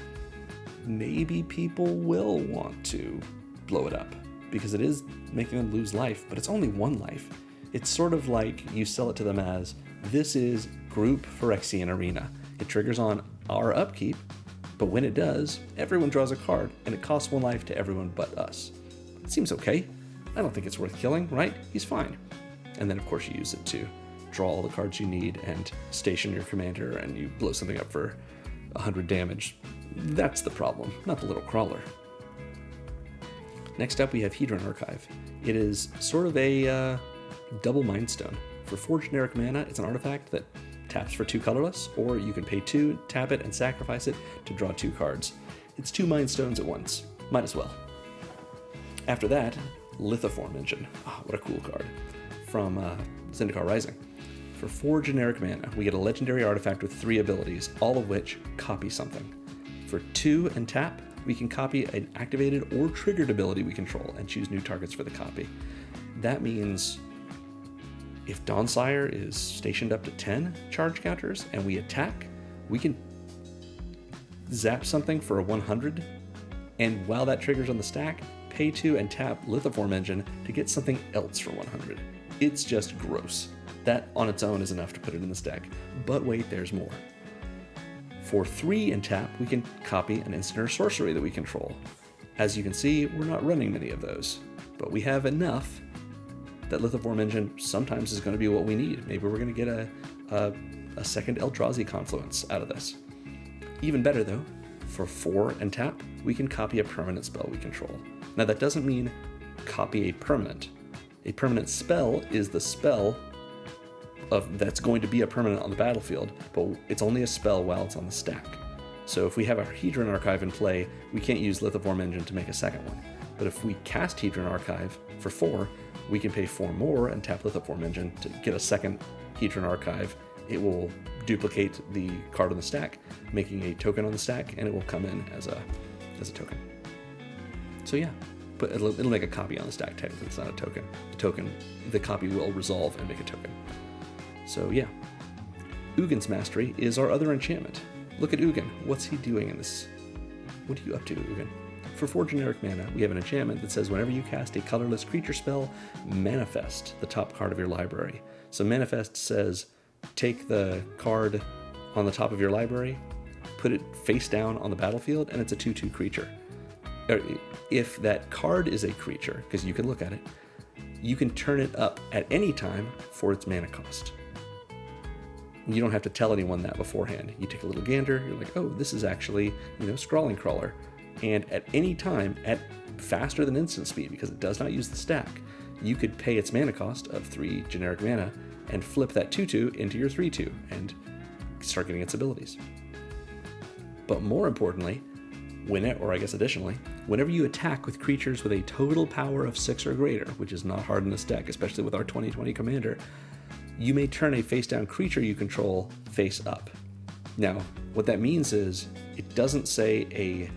Speaker 1: maybe people will want to blow it up, because it is making them lose life, but it's only 1 life. It's sort of like you sell it to them as, this is Group Phyrexian Arena. It triggers on our upkeep, but when it does, everyone draws a card, and it costs 1 life to everyone but us. It seems okay. I don't think it's worth killing, right? He's fine. And then of course you use it to draw all the cards you need and station your commander, and you blow something up for 100 damage. That's the problem, not the little crawler. Next up we have Hedron Archive. It is sort of a double Mindstone. For 4 generic mana, it's an artifact that taps for 2 colorless, or you can pay 2, tap it, and sacrifice it to draw 2 cards. It's 2 Mindstones at once. Might as well. After that, Lithoform Engine. What a cool card. From Zendikar Rising. For 4 generic mana, we get a legendary artifact with 3 abilities, all of which copy something. For 2 and tap, we can copy an activated or triggered ability we control and choose new targets for the copy. That means if Dawnsire is stationed up to 10 charge counters and we attack, we can zap something for a 100, and while that triggers on the stack, pay 2 and tap Lithoform Engine to get something else for 100. It's just gross. That on its own is enough to put it in the stack. But wait, there's more. For 3 and tap, we can copy an instant or sorcery that we control. As you can see, we're not running many of those, but we have enough that Lithoform Engine sometimes is going to be what we need. Maybe we're going to get a second Eldrazi Confluence out of this. Even better though, for 4 and tap, we can copy a permanent spell we control. Now that doesn't mean copy a permanent. A permanent spell is the spell that's going to be a permanent on the battlefield, but it's only a spell while it's on the stack. So if we have our Hedron Archive in play, we can't use Lithoform Engine to make a second one. But if we cast Hedron Archive for 4, we can pay 4 more and tap Lithoform Engine to get a second Hedron Archive. It will duplicate the card on the stack, making a token on the stack, and it will come in as a token. So yeah, but it'll make a copy on the stack. Technically, it's not a token. The copy will resolve and make a token. So yeah, Ugin's Mastery is our other enchantment. Look at Ugin. What's he doing in this? What are you up to, Ugin? For 4 generic mana, we have an enchantment that says whenever you cast a colorless creature spell, manifest the top card of your library. So manifest says take the card on the top of your library, put it face down on the battlefield, and it's a 2/2 creature. If that card is a creature, because you can look at it, you can turn it up at any time for its mana cost. You don't have to tell anyone that beforehand. You take a little gander, you're like, oh, this is actually, Scrawling Crawler. And at any time, at faster than instant speed, because it does not use the stack, you could pay its mana cost of 3 generic mana and flip that 2/2 into your 3/2 and start getting its abilities. But more importantly, additionally, whenever you attack with creatures with a total power of 6 or greater, which is not hard in this deck, especially with our 2020 commander, you may turn a face-down creature you control face up. Now, what that means is, it doesn't say a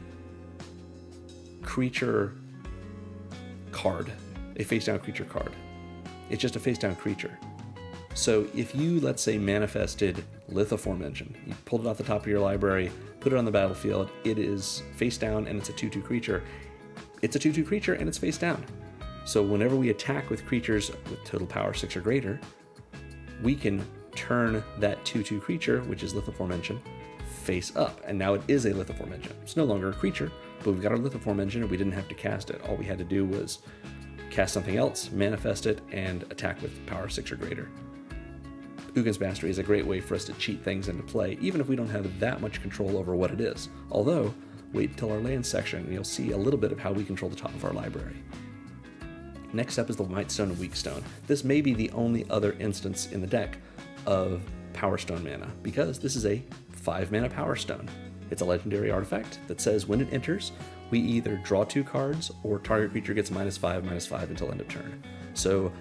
Speaker 1: creature card, a face-down creature card. It's just a face-down creature. So if you, let's say, manifested Lithoform Engine, you pulled it off the top of your library, put it on the battlefield, it is face down and it's a 2/2 creature. It's a 2/2 creature and it's face down. So whenever we attack with creatures with total power 6 or greater, we can turn that 2/2 creature, which is Lithoform Engine, face up. And now it is a Lithoform Engine. It's no longer a creature, But we've got our Lithoform engine, and we didn't have to cast it. All we had to do was cast something else, manifest it, and attack with power 6 or greater. Ugin's Mastery is a great way for us to cheat things into play, even if we don't have that much control over what it is. Although, wait until our land section, and you'll see a little bit of how we control the top of our library. Next up is the Mightstone and Weakstone. This may be the only other instance in the deck of Power Stone mana, because this is a 5 mana Power Stone. It's a legendary artifact that says when it enters, we either draw 2 cards or target creature gets -5/-5 until end of turn. So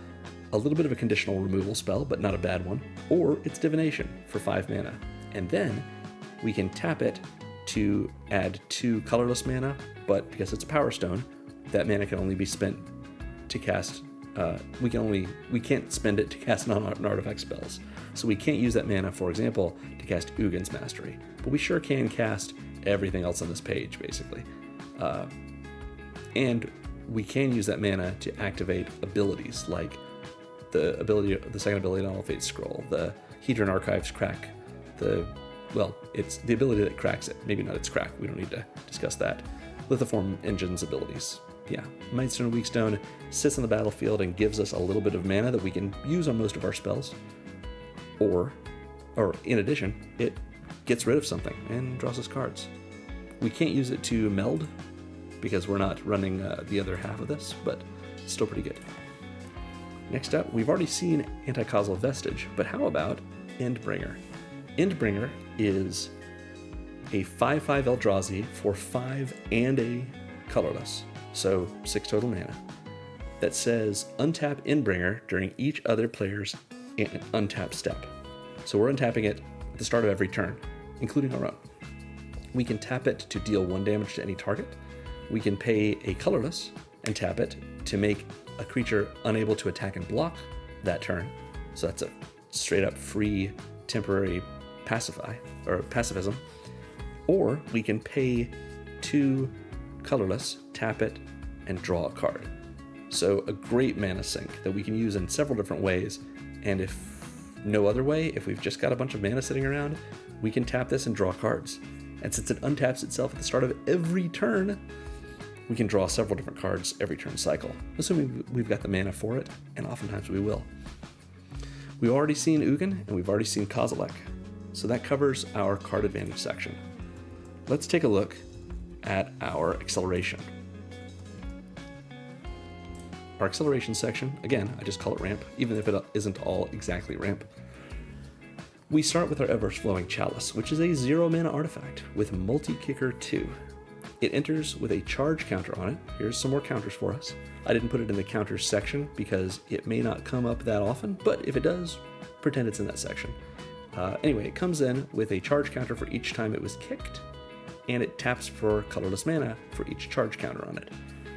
Speaker 1: a little bit of a conditional removal spell, but not a bad one. Or it's Divination for 5 mana. And then we can tap it to add 2 colorless mana, but because it's a Power Stone, that mana can only be spent to cast, we can't spend it to cast non-artifact spells. So we can't use that mana, for example, to cast Ugin's Mastery. But we sure can cast everything else on this page, basically. And we can use that mana to activate abilities, like the second ability on All Fate's Scroll, the Hedron Archives crack, it's the ability that cracks it. Maybe not its crack, we don't need to discuss that. Lithoform Engine's abilities. Yeah, Mightstone and Weakstone sits on the battlefield and gives us a little bit of mana that we can use on most of our spells. Or in addition, it gets rid of something and draws us cards. We can't use it to meld because we're not running the other half of this, but still pretty good. Next up, we've already seen Anti-Causal Vestige, but how about Endbringer? Endbringer is a 5/5 Eldrazi for 5 and a colorless, so 6 total mana, that says untap Endbringer during each other player's untap step. So we're untapping it at the start of every turn, including our own. We can tap it to deal 1 damage to any target. We can pay a colorless and tap it to make a creature unable to attack and block that turn. So that's a straight up free temporary pacifism. Or we can pay 2 colorless, tap it, and draw a card. So a great mana sink that we can use in several different ways. And if no other way, if we've just got a bunch of mana sitting around, we can tap this and draw cards. And since it untaps itself at the start of every turn, we can draw several different cards every turn cycle, assuming we've got the mana for it, and oftentimes we will. We've already seen Ugin, and we've already seen Kozilek, so that covers our card advantage section. Let's take a look at our acceleration. Our acceleration section, again, I just call it ramp, even if it isn't all exactly ramp. We start with our Everflowing Chalice, which is a 0 mana artifact with Multi-Kicker 2. It enters with a charge counter on it. Here's some more counters for us. I didn't put it in the counters section because it may not come up that often, but if it does, pretend it's in that section. Anyway, it comes in with a charge counter for each time it was kicked, and it taps for colorless mana for each charge counter on it.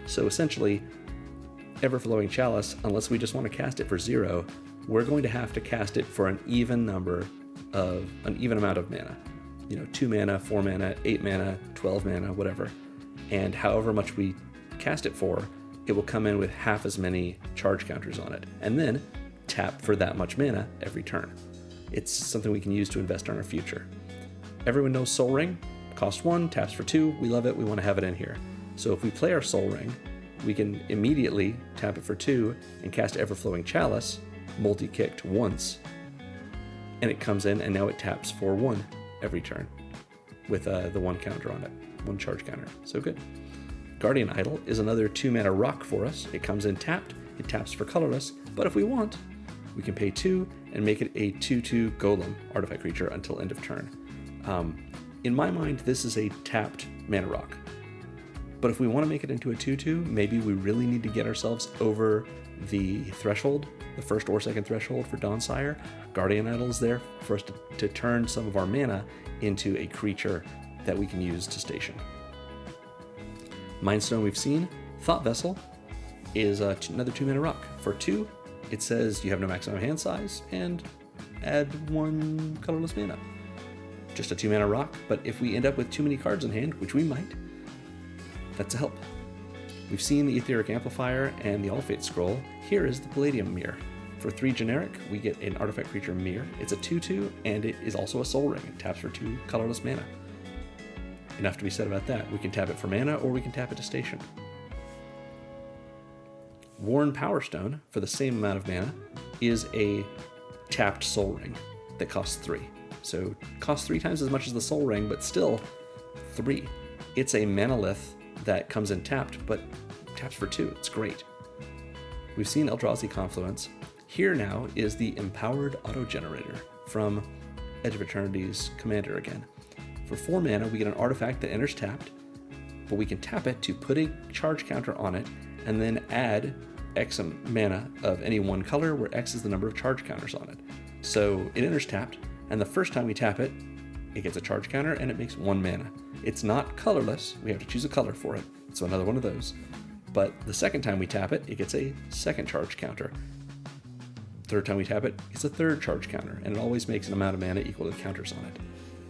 Speaker 1: So essentially, Everflowing Chalice, unless we just want to cast it for 0, we're going to have to cast it for an even amount of mana. 2 mana, 4 mana, 8 mana, 12 mana, whatever. And however much we cast it for, it will come in with half as many charge counters on it, and then tap for that much mana every turn. It's something we can use to invest in our future. Everyone knows Soul Ring. Cost 1, taps for 2. We love it. We want to have it in here. So if we play our Soul Ring, we can immediately tap it for 2 and cast Everflowing Chalice, multi-kicked once, and it comes in, and now it taps for 1 every turn with the 1 counter on it, 1 charge counter. So good. Guardian Idol is another 2 mana rock for us. It comes in tapped, it taps for colorless, but if we want, we can pay 2 and make it a 2/2 Golem artifact creature until end of turn. In my mind, this is a tapped mana rock. But if we want to make it into a 2/2, maybe we really need to get ourselves over the threshold, the first or second threshold for Dawnsire. Guardian Idol is there for us to turn some of our mana into a creature that we can use to station. Mindstone we've seen. Thought Vessel is another 2 mana rock. For 2, it says you have no maximum hand size and add 1 colorless mana. Just a 2 mana rock, but if we end up with too many cards in hand, which we might, that's a help. We've seen the Etheric Amplifier and the All Fate's Scroll. Here is the Palladium Mirror. For 3 generic, we get an artifact creature Mirror. It's a 2/2, and it is also a Soul Ring. It taps for 2 colorless mana. enough to be said about that. We can tap it for mana, or we can tap it to station. Worn Power Stone, for the same amount of mana, is a tapped Soul Ring that costs 3. So costs 3 times as much as the Soul Ring, but still 3. It's a Manalith that comes in tapped, but taps for 2. It's great. We've seen Eldrazi Confluence. Here now is the Empowered Auto-Generator from Edge of Eternities Commander again. For 4 mana, we get an artifact that enters tapped, but we can tap it to put a charge counter on it, and then add X mana of any one color, where X is the number of charge counters on it. So it enters tapped, and the first time we tap it, it gets a charge counter, and it makes 1 mana. It's not colorless. We have to choose a color for it. So another one of those. But the second time we tap it, it gets a second charge counter. Third time we tap it, it's a third charge counter, and it always makes an amount of mana equal to the counters on it.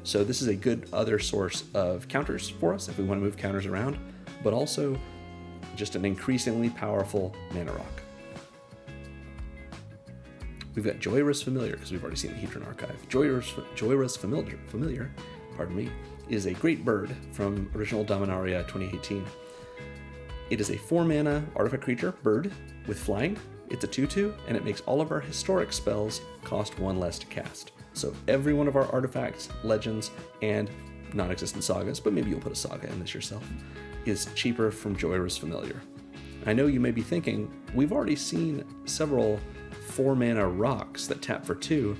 Speaker 1: So this is a good other source of counters for us if we want to move counters around, but also just an increasingly powerful mana rock. We've got Joyrus Familiar, because we've already seen the Hedron Archive. Joyrus Familiar, is a great bird from original Dominaria 2018. It is a 4 mana artifact creature, bird, with flying. It's a 2/2, and it makes all of our historic spells cost 1 less to cast. So every one of our artifacts, legends, and non-existent sagas, but maybe you'll put a saga in this yourself, is cheaper from Joyrus Familiar. I know you may be thinking, we've already seen several 4 mana rocks that tap for 2.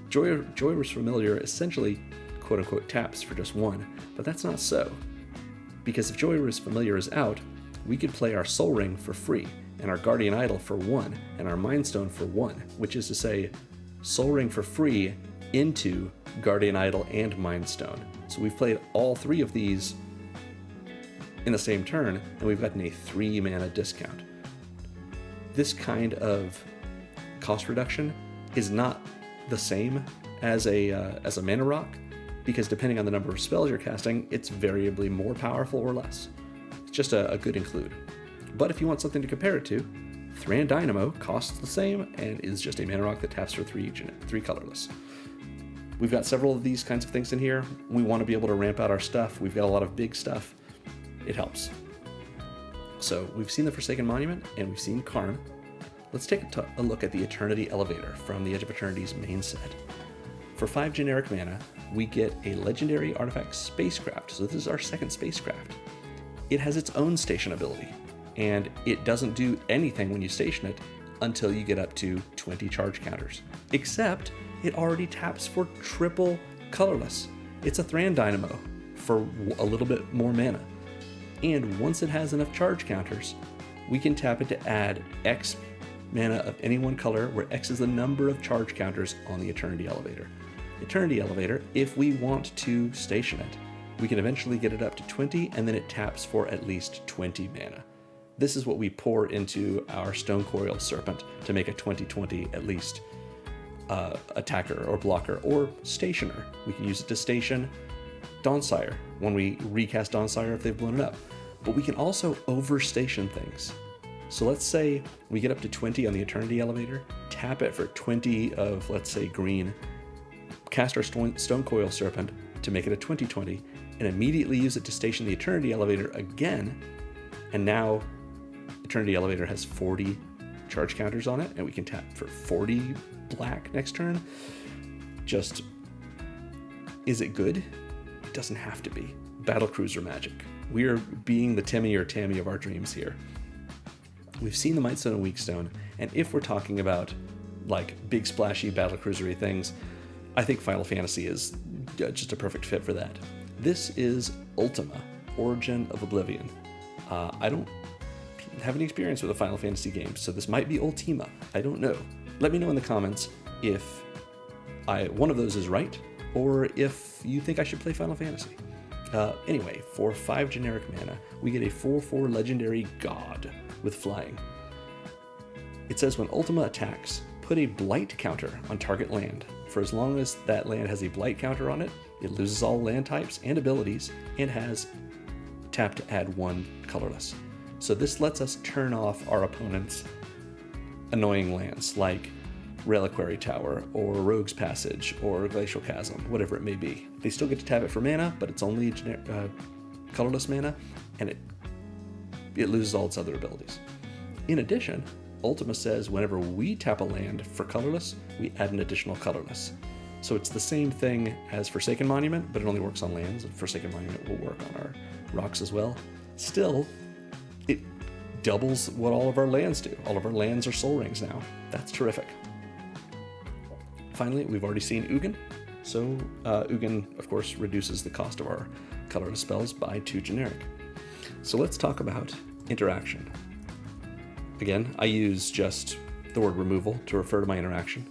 Speaker 1: Joyrus Familiar essentially, quote-unquote, taps for just 1, but that's not so. Because if Joyrus Familiar is out, we could play our Soul Ring for free, and our Guardian Idol for 1, and our Mind Stone for 1, which is to say, Soul Ring for free into Guardian Idol and Mind Stone. So we've played all 3 of these in the same turn, and we've gotten a 3 mana discount. This kind of cost reduction is not the same as a mana rock, because depending on the number of spells you're casting, it's variably more powerful or less. It's just a good include. But if you want something to compare it to, Thran Dynamo costs the same and is just a mana rock that taps for 3 colorless. We've got several of these kinds of things in here. We want to be able to ramp out our stuff. We've got a lot of big stuff. It helps. So we've seen the Forsaken Monument and we've seen Karn. Let's take a look at the Eternity Elevator from the Edge of Eternities main set. For 5 generic mana, we get a legendary artifact spacecraft. So this is our second spacecraft. It has its own station ability, and it doesn't do anything when you station it until you get up to 20 charge counters. Except it already taps for triple colorless. It's a Thran Dynamo for a little bit more mana. And once it has enough charge counters, we can tap it to add X mana of any one color, where X is the number of charge counters on the Eternity Elevator. Eternity Elevator, if we want to station it, we can eventually get it up to 20, and then it taps for at least 20 mana. This is what we pour into our Stonecoil Serpent to make a 20/20 at least attacker or blocker or stationer. We can use it to station Dawnsire when we recast Dawnsire if they've blown it up. But we can also overstation things. So let's say we get up to 20 on the Eternity Elevator, tap it for 20 of, let's say, green, cast our Stonecoil Serpent to make it a 20/20, and immediately use it to station the Eternity Elevator again, and now Eternity Elevator has 40 charge counters on it, and we can tap for 40 black next turn. Just, is it good? It doesn't have to be. Battlecruiser magic. We are being the Timmy or Tammy of our dreams here. We've seen the Mightstone and Weakstone, and if we're talking about like big splashy battlecruisery things, I think Final Fantasy is just a perfect fit for that. This is Ultima, Origin of Oblivion. I don't have any experience with a Final Fantasy game, so this might be Ultima. I don't know. Let me know in the comments if one of those is right, or if you think I should play Final Fantasy. Anyway, for 5 generic mana, we get a 4/4 legendary god with flying. It says when Ultima attacks, put a blight counter on target land. For as long as that land has a blight counter on it, it loses all land types and abilities, and has tap to add 1 colorless. So this lets us turn off our opponent's annoying lands, like Reliquary Tower, or Rogue's Passage, or Glacial Chasm, whatever it may be. They still get to tap it for mana, but it's only colorless mana, and it loses all its other abilities. In addition, Ultima says whenever we tap a land for colorless, we add an additional colorless. So it's the same thing as Forsaken Monument, but it only works on lands, and Forsaken Monument will work on our rocks as well. Still, it doubles what all of our lands do. All of our lands are Soul Rings now. That's terrific. Finally, we've already seen Ugin. So Ugin, of course, reduces the cost of our colorless spells by 2 generic. So let's talk about interaction. Again, I use just the word removal to refer to my interaction.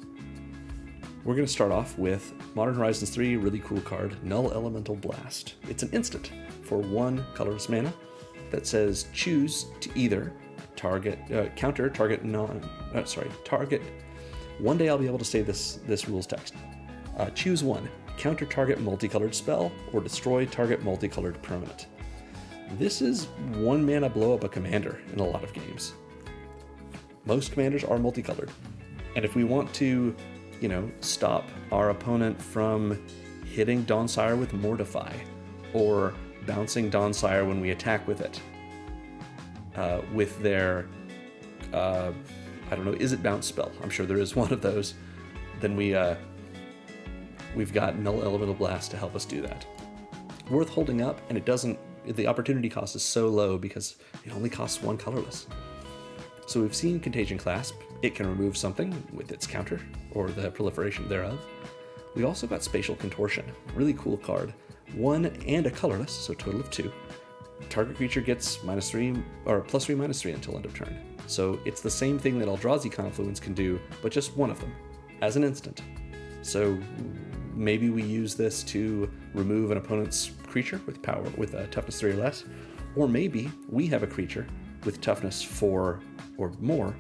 Speaker 1: We're going to start off with Modern Horizons 3, really cool card, Null Elemental Blast. It's an instant for 1 colorless mana that says choose to either target. One day I'll be able to say this rules text. Choose 1, counter target multicolored spell, or destroy target multicolored permanent. This is 1 mana blow up a commander in a lot of games. Most commanders are multicolored, and if we want to, stop our opponent from hitting Dawnsire with Mortify, or bouncing Dawnsire when we attack with it, with their, is it bounce spell? I'm sure there is one of those. Then we've got Null Elemental Blast to help us do that. Worth holding up, and the opportunity cost is so low because it only costs 1 colorless. So we've seen Contagion Clasp. It can remove something with its counter, or the proliferation thereof. We also got Spatial Contortion, really cool card. 1 and a colorless, so a total of 2. Target creature gets -3 or +3 -3 until end of turn. So it's the same thing that Eldrazi Confluence can do, but just one of them, as an instant. So maybe we use this to remove an opponent's creature with power with a toughness 3 or less, or maybe we have a creature with toughness 4 or more,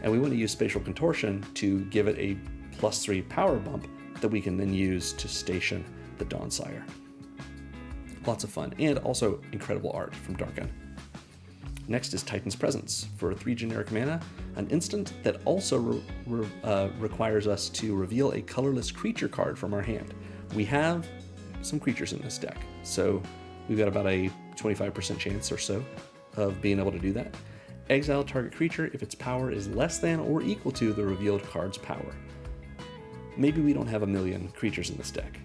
Speaker 1: and we want to use Spatial Contortion to give it a +3 power bump that we can then use to station the Dawnsire. Lots of fun, and also incredible art from Darken. Next is Titan's Presence. For 3 generic mana, an instant that also requires us to reveal a colorless creature card from our hand. We have some creatures in this deck, so we've got about a 25% chance or so of being able to do that. Exile target creature if its power is less than or equal to the revealed card's power. Maybe we don't have a million creatures in this deck,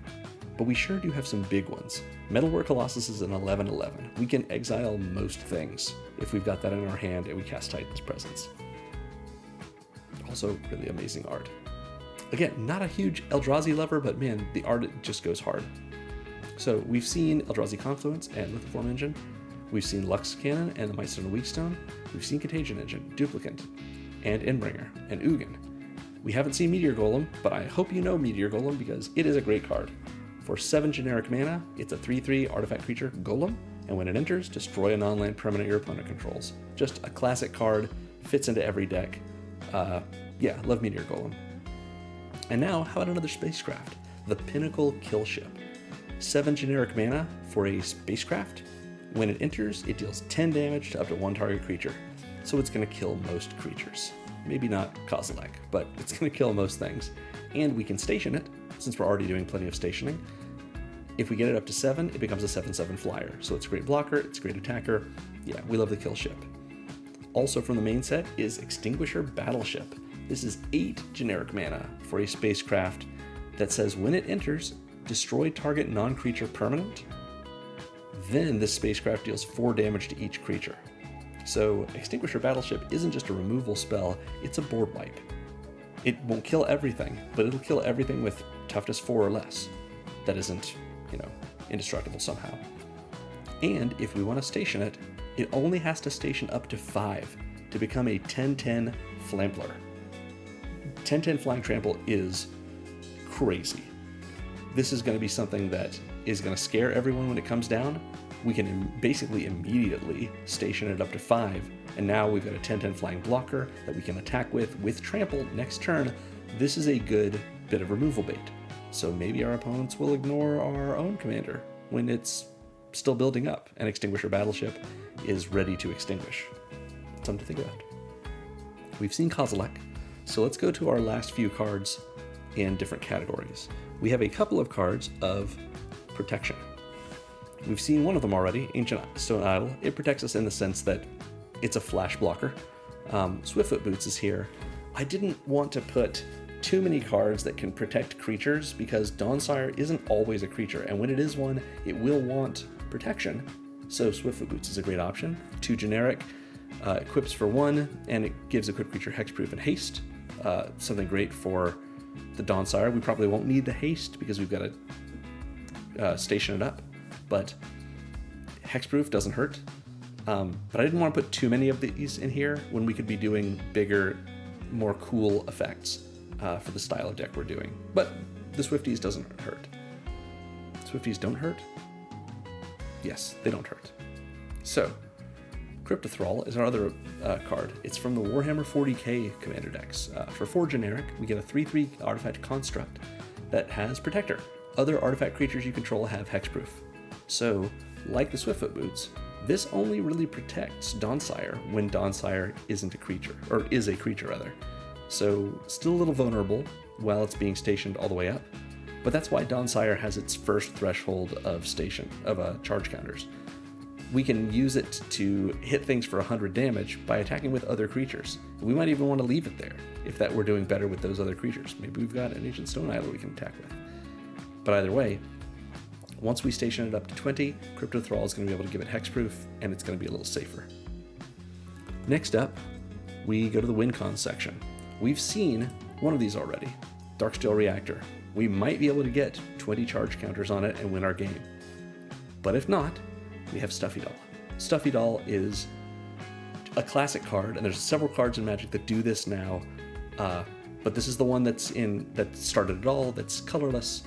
Speaker 1: but we sure do have some big ones. Metalwork Colossus is an 11/11. We can exile most things if we've got that in our hand and we cast Titan's Presence. Also, really amazing art. Again, not a huge Eldrazi lover, but man, the art just goes hard. So we've seen Eldrazi Confluence and Lithoform Engine. We've seen Lux Cannon and the Mightstone and Weakstone. We've seen Contagion Engine, Duplicant, and Endbringer, and Ugin. We haven't seen Meteor Golem, but I hope you know Meteor Golem because it is a great card. For 7 generic mana, it's a 3/3 artifact creature, Golem, and when it enters, destroy a non-land permanent your opponent controls. Just a classic card, fits into every deck. Love Meteor Golem. And now, how about another spacecraft? The Pinnacle Kill Ship. 7 generic mana for a spacecraft. When it enters, it deals 10 damage to up to 1 target creature. So it's going to kill most creatures. Maybe not Kozilek, but it's going to kill most things. And we can station it, since we're already doing plenty of stationing. If we get it up to 7, it becomes a 7/7 flyer. So it's a great blocker, it's a great attacker. Yeah, we love the Kill Ship. Also from the main set is Extinguisher Battleship. This is 8 generic mana for a spacecraft that says when it enters, destroy target non-creature permanent. Then this spacecraft deals 4 damage to each creature. So Extinguisher Battleship isn't just a removal spell, it's a board wipe. It won't kill everything, but it'll kill everything with toughness 4 or less. That isn't, indestructible somehow. And if we want to station it, it only has to station up to 5 to become a 10/10 Flampler. 10/10 Flying Trample is crazy. This is going to be something that is going to scare everyone when it comes down. We can basically immediately station it up to 5, and now we've got a 10/10 flying blocker that we can attack with trample next turn. This is a good bit of removal bait. So maybe our opponents will ignore our own commander when it's still building up and Extinguisher Battleship is ready to extinguish. Something to think about. We've seen Kozilek, So let's go to our last few cards in different categories. We have a couple of cards of protection. We've seen one of them already, Ancient Stone Idol. It protects us in the sense that it's a flash blocker. Swiftfoot Boots is here. I didn't want to put too many cards that can protect creatures because Dawnsire isn't always a creature, and when it is one, it will want protection. So Swiftfoot Boots is a great option. 2 generic, equips for 1, and it gives equipped creature hexproof and haste. Something great for the Dawnsire. We probably won't need the haste because we've got to station it up, but hexproof doesn't hurt. But I didn't want to put too many of these in here when we could be doing bigger, more cool effects for the style of deck we're doing. But the Swifties doesn't hurt. Swifties don't hurt? Yes, they don't hurt. So, Cryptothrall is our other card. It's from the Warhammer 40k commander decks. For 4 generic, we get a 3/3 artifact construct that has Protector. Other artifact creatures you control have hexproof. So, like the Swiftfoot Boots, this only really protects Dawnsire when Dawnsire isn't a creature, or is a creature rather. So, still a little vulnerable while it's being stationed all the way up, but that's why Dawnsire has its first threshold of charge counters. We can use it to hit things for 100 damage by attacking with other creatures. We might even want to leave it there if that were doing better with those other creatures. Maybe we've got an Ancient Stone Idol we can attack with. But either way, once we station it up to 20, Cryptothrall is going to be able to give it hexproof, and it's going to be a little safer. Next up, we go to the Wincons section. We've seen one of these already, Darksteel Reactor. We might be able to get 20 charge counters on it and win our game. But if not, we have Stuffy Doll. Stuffy Doll is a classic card, and there's several cards in Magic that do this now, but this is the one that started it all, that's colorless.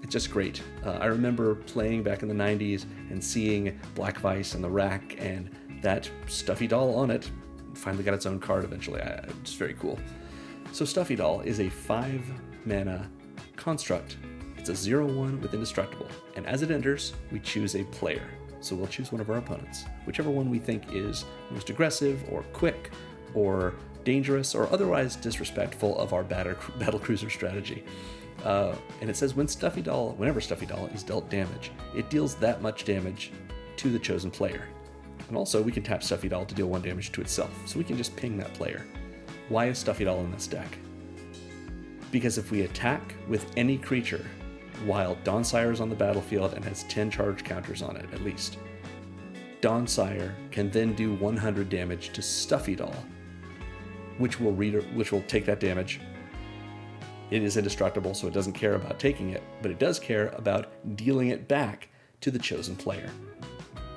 Speaker 1: It's just great. I remember playing back in the 90s and seeing Black Vice and the Rack, and that Stuffy Doll on it finally got its own card eventually. It's very cool. So Stuffy Doll is a 5-mana construct. It's a 0/1 with Indestructible, and as it enters, we choose a player. So we'll choose one of our opponents, whichever one we think is most aggressive or quick or dangerous or otherwise disrespectful of our Battlecruiser strategy. And it says whenever Stuffy Doll is dealt damage, it deals that much damage to the chosen player. And also we can tap Stuffy Doll to deal 1 damage to itself, so we can just ping that player. Why is Stuffy Doll in this deck? Because if we attack with any creature while Dawnsire is on the battlefield and has 10 charge counters on it at least, Dawnsire can then do 100 damage to Stuffy Doll, which will take that damage. It is indestructible, so it doesn't care about taking it, but it does care about dealing it back to the chosen player.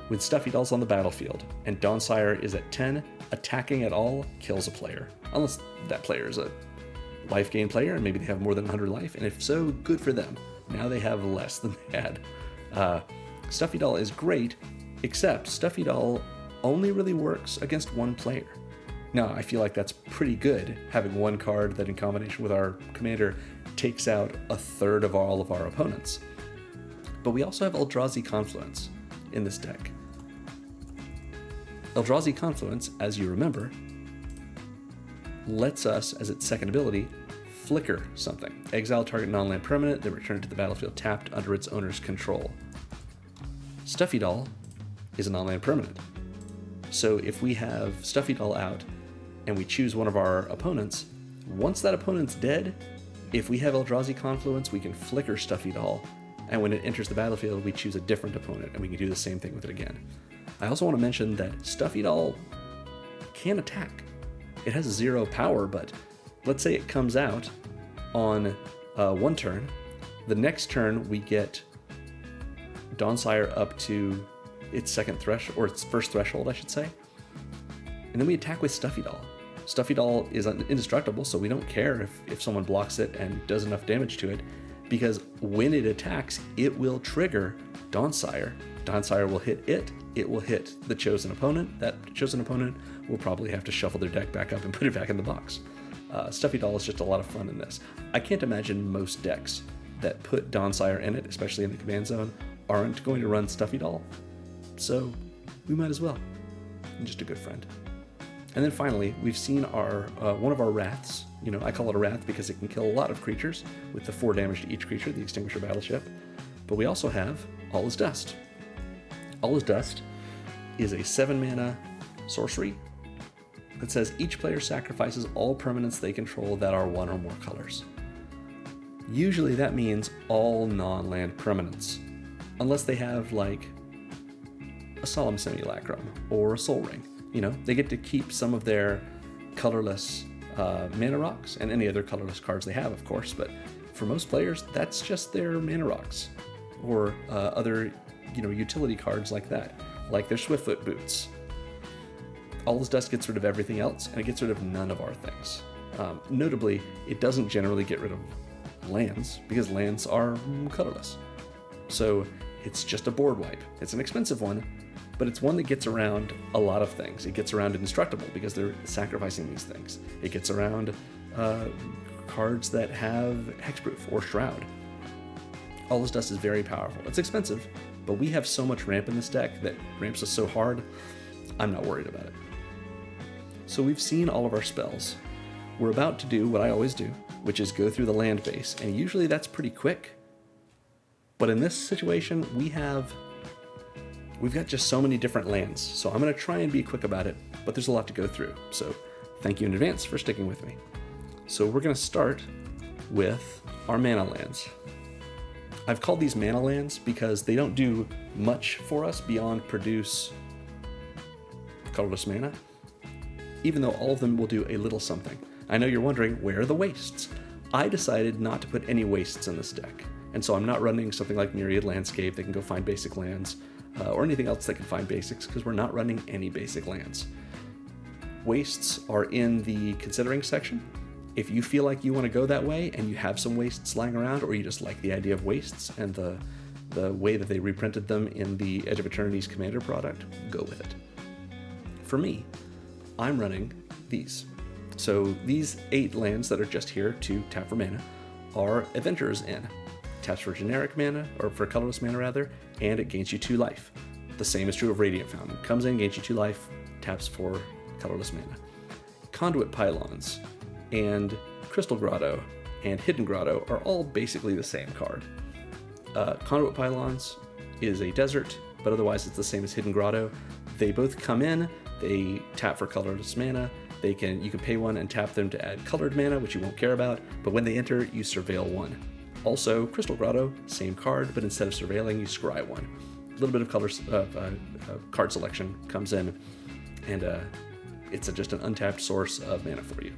Speaker 1: When Stuffy Doll's on the battlefield and Dawnsire is at 10, attacking at all kills a player, unless that player is a life gain player and maybe they have more than 100 life, and if so, good for them. Now they have less than they had. Stuffy Doll is great, except Stuffy Doll only really works against 1 player. Now, I feel like that's pretty good, having 1 card that in combination with our commander takes out 1/3 of all of our opponents. But we also have Eldrazi Confluence in this deck. Eldrazi Confluence, as you remember, lets us, as its second ability, flicker something. Exile target non-land permanent, then return it to the battlefield tapped under its owner's control. Stuffy Doll is a non-land permanent. So if we have Stuffy Doll out and we choose one of our opponents, once that opponent's dead, if we have Eldrazi Confluence, we can flicker Stuffy Doll, and when it enters the battlefield, we choose a different opponent, and we can do the same thing with it again. I also want to mention that Stuffy Doll can attack. It has 0 power, but let's say it comes out on 1 turn. The next turn, we get Dawnsire up to its its first threshold, I should say. And then we attack with Stuffy Doll. Stuffy Doll is indestructible, so we don't care if someone blocks it and does enough damage to it, because when it attacks, it will trigger Dawnsire. Dawnsire will hit it. It will hit the chosen opponent. That chosen opponent will probably have to shuffle their deck back up and put it back in the box. Stuffy Doll is just a lot of fun in this. I can't imagine most decks that put Dawnsire in it, especially in the command zone, aren't going to run Stuffy Doll. So we might as well. I'm just a good friend. And then finally, we've seen our one of our wraths. I call it a wrath because it can kill a lot of creatures with the 4 damage to each creature, the Extinguisher Battleship. But we also have All is Dust. All is Dust is a 7-mana sorcery that says each player sacrifices all permanents they control that are 1 or more colors. Usually that means all non-land permanents, unless they have like a Solemn Simulacrum or a Soul Ring. They get to keep some of their colorless mana rocks and any other colorless cards they have, of course, but for most players, that's just their mana rocks or other utility cards like that, like their Swiftfoot boots. All is Dust gets rid of everything else, and it gets rid of none of our things. Notably, it doesn't generally get rid of lands, because lands are colorless. So it's just a board wipe. It's an expensive one, but it's one that gets around a lot of things. It gets around Indestructible, because they're sacrificing these things. It gets around cards that have Hexproof or Shroud. All is Dust is very powerful. It's expensive, but we have so much ramp in this deck that ramps us so hard, I'm not worried about it. So we've seen all of our spells. We're about to do what I always do, which is go through the land base, and usually that's pretty quick. But in this situation, we've got just so many different lands, so I'm going to try and be quick about it, but there's a lot to go through, so thank you in advance for sticking with me. So we're going to start with our mana lands. I've called these mana lands because they don't do much for us beyond produce colorless mana, even though all of them will do a little something. I know you're wondering, where are the wastes? I decided not to put any wastes in this deck, and so I'm not running something like Myriad Landscape that can go find basic lands, or anything else that can find basics, because we're not running any basic lands. Wastes are in the considering section. If you feel like you want to go that way and you have some wastes lying around, or you just like the idea of wastes and the way that they reprinted them in the Edge of Eternities Commander product, go with it. For me, I'm running these. So these 8 lands that are just here to tap for mana are Adventurer's Inn. Taps for generic mana, or for colorless mana rather, and it gains you 2 life. The same is true of Radiant Fountain. Comes in, gains you 2 life, taps for colorless mana. Conduit Pylons and Crystal Grotto and Hidden Grotto are all basically the same card. Conduit Pylons is a desert, but otherwise it's the same as Hidden Grotto. They both come in, they tap for colorless mana. You can pay 1 and tap them to add colored mana, which you won't care about, but when they enter, you surveil 1. Also, Crystal Grotto, same card, but instead of surveilling, you scry 1. A little bit of card selection comes in, and it's just an untapped source of mana for you.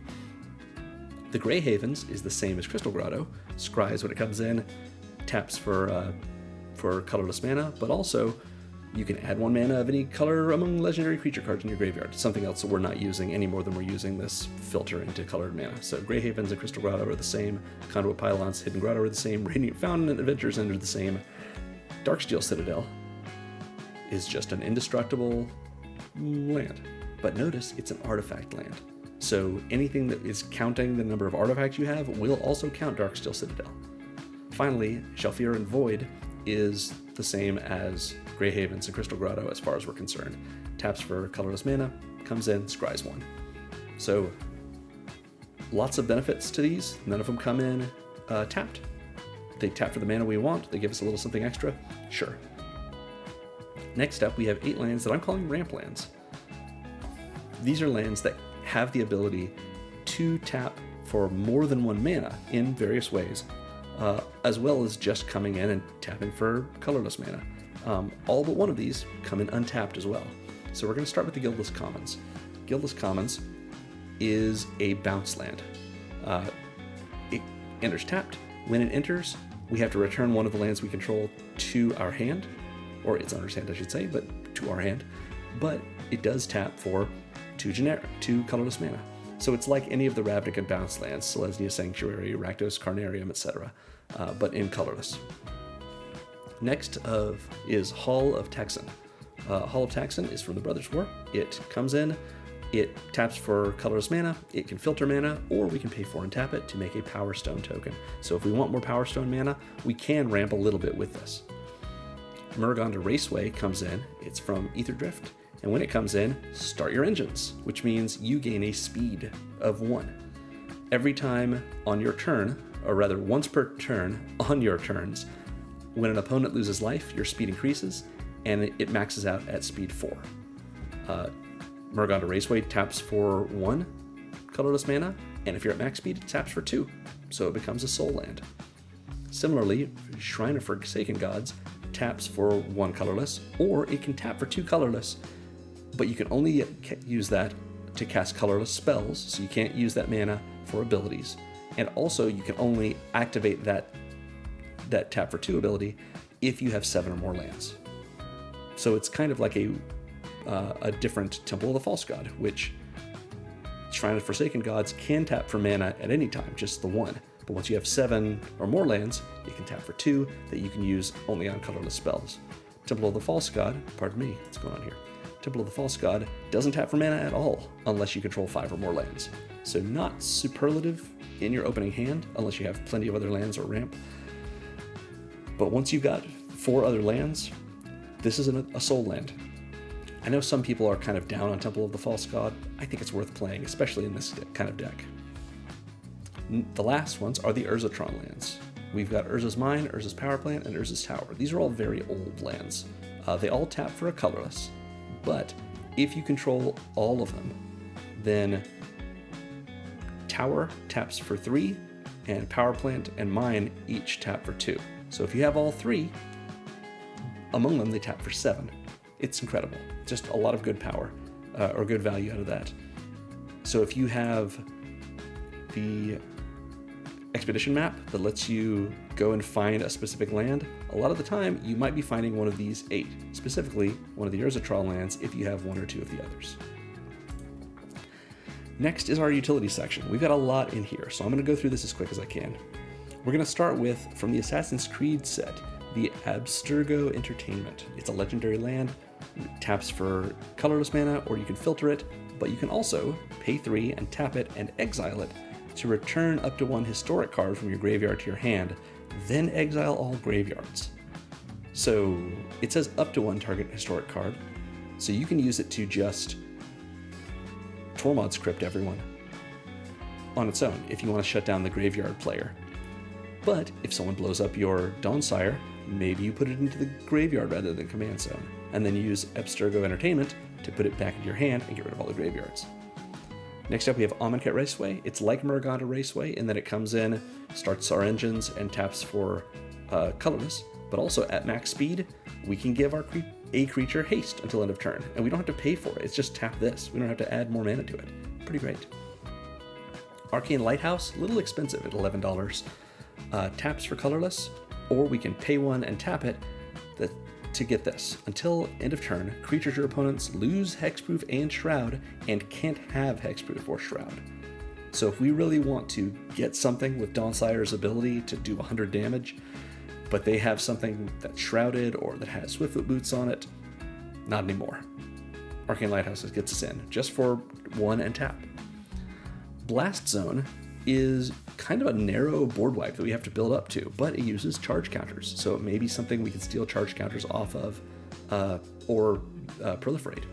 Speaker 1: The Grey Havens is the same as Crystal Grotto, scries when it comes in, taps for colorless mana, but also you can add 1 mana of any color among legendary creature cards in your graveyard, something else that we're not using any more than we're using this filter into colored mana. So Grey Havens and Crystal Grotto are the same, Conduit Pylons, Hidden Grotto are the same, Radiant Fountain and Adventurer's Inn are the same. Darksteel Citadel is just an indestructible land, but notice it's an artifact land. So anything that is counting the number of artifacts you have will also count Darksteel Citadel. Finally, Shalfir and Void is the same as Grey Havens and Crystal Grotto as far as we're concerned. Taps for colorless mana, comes in, scries 1. So lots of benefits to these. None of them come in tapped. They tap for the mana we want. They give us a little something extra. Sure. Next up, we have 8 lands that I'm calling ramp lands. These are lands that have the ability to tap for more than 1 mana in various ways, as well as just coming in and tapping for colorless mana. All but one of these come in untapped as well. So we're going to start with the Guildless Commons. Guildless Commons is a bounce land. It enters tapped. When it enters, we have to return one of the lands we control to our hand, or its owner's hand, I should say, but to our hand. But it does tap for 2 colorless mana. So it's like any of the Ravnica bounce lands, Selesnya Sanctuary, Rakdos Carnarium, etc., but in colorless. Next is Hall of Texan. Hall of Texan is from the Brothers' War. It comes in, it taps for colorless mana, it can filter mana, or we can pay 4 and tap it to make a Power Stone token. So if we want more Power Stone mana, we can ramp a little bit with this. Murgonda Raceway comes in, it's from Aether Drift, And when it comes in, start your engines, which means you gain a speed of 1. Every time on your turn, or rather once per turn on your turns, when an opponent loses life, your speed increases, and it maxes out at speed 4. Murgonda Raceway taps for 1 colorless mana, and if you're at max speed, it taps for 2, so it becomes a soul land. Similarly, Shrine of Forsaken Gods taps for 1 colorless, or it can tap for 2 colorless, but you can only use that to cast colorless spells, so you can't use that mana for abilities. And also, you can only activate that tap for 2 ability if you have 7 or more lands. So it's kind of like a different Temple of the False God, which Shrine of Forsaken Gods can tap for mana at any time, just the 1. But once you have 7 or more lands, you can tap for 2 that you can use only on colorless spells. Temple of the False God, pardon me, what's going on here? Temple of the False God doesn't tap for mana at all unless you control 5 or more lands. So not superlative in your opening hand unless you have plenty of other lands or ramp. But once you've got 4 other lands, this is a soul land. I know some people are kind of down on Temple of the False God. I think it's worth playing, especially in this kind of deck. The last ones are the Urzatron lands. We've got Urza's Mine, Urza's Power Plant, and Urza's Tower. These are all very old lands. They all tap for a colorless, but if you control all of them, then Tower taps for 3, and Power Plant and Mine each tap for 2. So if you have all 3, among them they tap for 7. It's incredible. Just a lot of good power, or good value out of that. So if you have the expedition map that lets you go and find a specific land, a lot of the time you might be finding one of these 8, specifically one of the Urzatron lands if you have 1 or 2 of the others. Next is our utility section. We've got a lot in here, so I'm going to go through this as quick as I can. We're going to start with, from the Assassin's Creed set, the Abstergo Entertainment. It's a legendary land. It taps for colorless mana, or you can filter it, but you can also pay 3 and tap it and exile it to return up to 1 historic card from your graveyard to your hand, then exile all graveyards. So it says up to 1 target historic card, so you can use it to just Tormod's Crypt everyone on its own if you want to shut down the graveyard player. But if someone blows up your Dawnsire, maybe you put it into the graveyard rather than command zone, and then use Abstergo Entertainment to put it back into your hand and get rid of all the graveyards. Next up we have Amonkhet Raceway. It's like Murgonda Raceway in that it comes in, starts our engines, and taps for colorless, but also at max speed, we can give our creature haste until end of turn, and we don't have to pay for it. It's just tap this. We don't have to add more mana to it. Pretty great. Arcane Lighthouse, a little expensive at $11. Taps for colorless, or we can pay 1 and tap it to get this. Until end of turn, creatures your opponents lose Hexproof and Shroud and can't have Hexproof or Shroud. So if we really want to get something with Dawnsire's ability to do 100 damage, but they have something that's shrouded or that has Swiftfoot Boots on it, not anymore. Arcane Lighthouse gets us in, just for 1 and tap. Blast Zone is kind of a narrow board wipe that we have to build up to, but it uses charge counters, so it may be something we can steal charge counters off of or proliferate.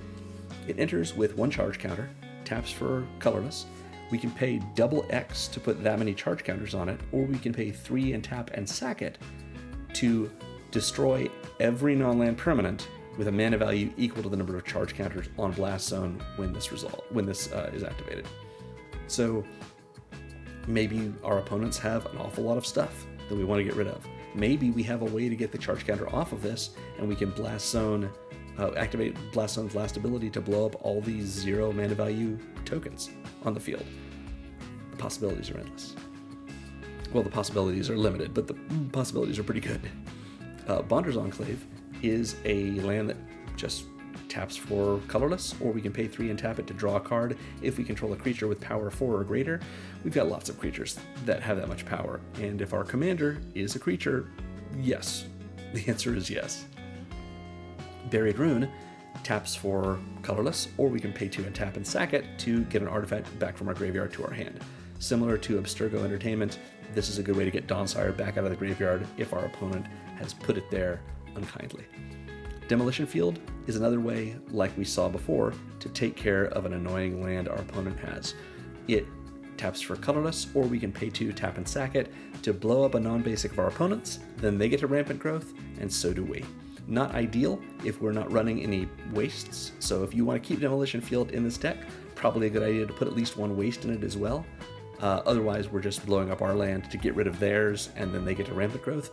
Speaker 1: It enters with 1 charge counter, taps for colorless. We can pay double X to put that many charge counters on it, or we can pay 3 and tap and sack it to destroy every non-land permanent with a mana value equal to the number of charge counters on Blast Zone when this is activated. So maybe our opponents have an awful lot of stuff that we want to get rid of. Maybe we have a way to get the charge counter off of this, and we can Blast Zone, activate Blast Zone's last ability to blow up all these 0 mana value tokens on the field. The possibilities are endless. Well, the possibilities are limited, but the possibilities are pretty good. Bonder's Enclave is a land that just taps for colorless, or we can pay 3 and tap it to draw a card if we control a creature with power 4 or greater. We've got lots of creatures that have that much power, and if our commander is a creature, yes. The answer is yes. Buried Rune taps for colorless, or we can pay 2 and tap and sack it to get an artifact back from our graveyard to our hand. Similar to Abstergo Entertainment, this is a good way to get Dawnsire back out of the graveyard if our opponent has put it there unkindly. Demolition Field, is another way, like we saw before, to take care of an annoying land our opponent has. It taps for colorless, or we can pay 2, tap and sack it to blow up a non-basic of our opponents, then they get to rampant growth, and so do we. Not ideal if we're not running any wastes, so if you want to keep Demolition Field in this deck, probably a good idea to put at least 1 waste in it as well. Otherwise, we're just blowing up our land to get rid of theirs, and then they get to rampant growth.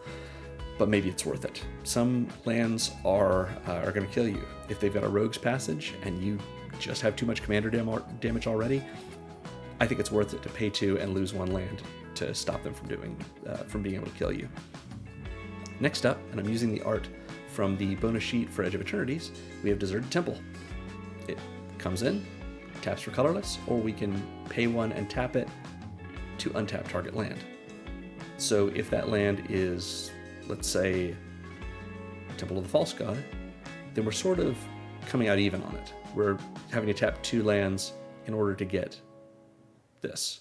Speaker 1: But maybe it's worth it. Some lands are going to kill you. If they've got a Rogue's Passage and you just have too much commander damage already, I think it's worth it to pay 2 and lose 1 land to stop them from being able to kill you. Next up, and I'm using the art from the bonus sheet for Edge of Eternities, we have Deserted Temple. It comes in, taps for colorless, or we can pay 1 and tap it to untap target land. So if that land is, let's say, Temple of the False God, then we're sort of coming out even on it. We're having to tap 2 lands in order to get this.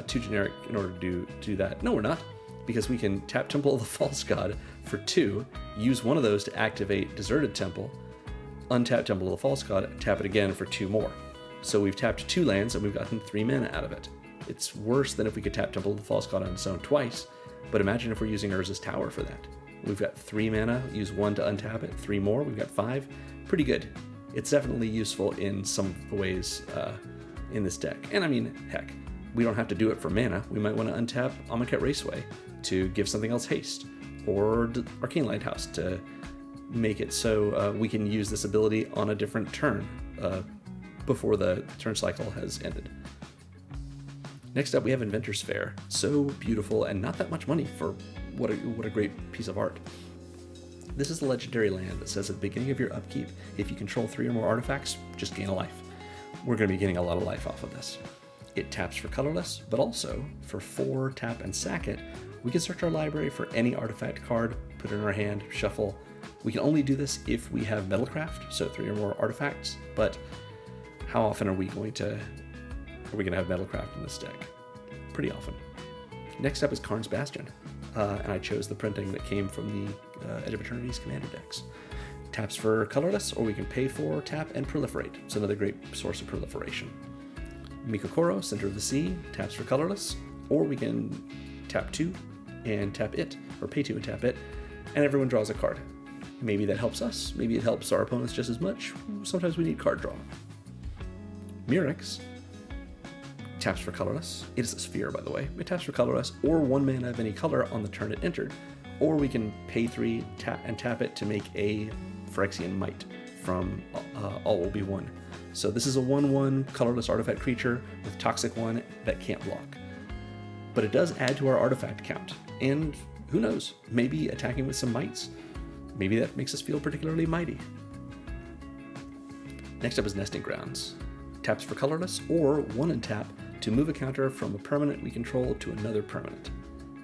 Speaker 1: 2 generic in order to do that. No, we're not, because we can tap Temple of the False God for 2, use one of those to activate Deserted Temple, untap Temple of the False God, tap it again for 2 more. So we've tapped 2 lands and we've gotten 3 mana out of it. It's worse than if we could tap Temple of the False God on its own twice, but imagine if we're using Urza's Tower for that. We've got 3 mana, use 1 to untap it, 3 more, we've got 5. Pretty good. It's definitely useful in some of the ways in this deck. And I mean, heck, we don't have to do it for mana. We might want to untap Amonkhet Raceway to give something else haste, or Arcane Lighthouse to make it so we can use this ability on a different turn before the turn cycle has ended. Next up, we have Inventor's Fair. So beautiful and not that much money for what a great piece of art. This is a legendary land that says at the beginning of your upkeep, if you control 3 or more artifacts, just gain a life. We're going to be getting a lot of life off of this. It taps for colorless, but also for 4, tap and sack it, we can search our library for any artifact card, put it in our hand, shuffle. We can only do this if we have Metalcraft, so 3 or more artifacts, but how often are we going to have Metalcraft in this deck? Pretty often. Next up is Karn's Bastion, and I chose the printing that came from the Edge of Eternities commander decks. Taps for colorless, or we can pay 4, tap, and proliferate. It's another great source of proliferation. Mikokoro, Center of the Sea, taps for colorless, or we can tap 2 and tap it, or pay 2 and tap it, and everyone draws a card. Maybe that helps us, maybe it helps our opponents just as much. Sometimes we need card draw. Mirrex taps for colorless. It is a sphere, by the way. It taps for colorless, or 1 mana of any color on the turn it entered. Or we can pay 3, tap it to make a Phyrexian Might from All Will Be One. So this is a 1/1 colorless artifact creature with Toxic 1 that can't block. But it does add to our artifact count, and who knows, maybe attacking with some mites, maybe that makes us feel particularly mighty. Next up is Nesting Grounds. Taps for colorless, or 1 and tap to move a counter from a permanent we control to another permanent.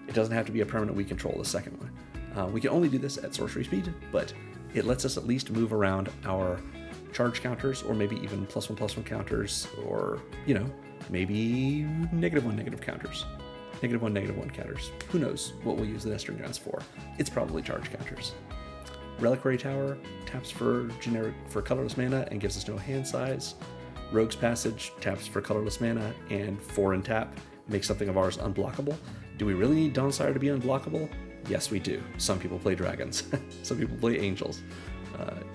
Speaker 1: It doesn't have to be a permanent we control, the second one. We can only do this at sorcery speed, but it lets us at least move around our charge counters, or maybe even +1/+1 counters, or, maybe -1/- counters. -1/- counters. Who knows what we'll use the Nesting Grounds for? It's probably charge counters. Reliquary Tower taps for colorless mana and gives us no hand size. Rogue's Passage taps for colorless mana and 4 and tap makes something of ours unblockable. Do we really need Dawnsire to be unblockable? Yes, we do. Some people play dragons. Some people play angels.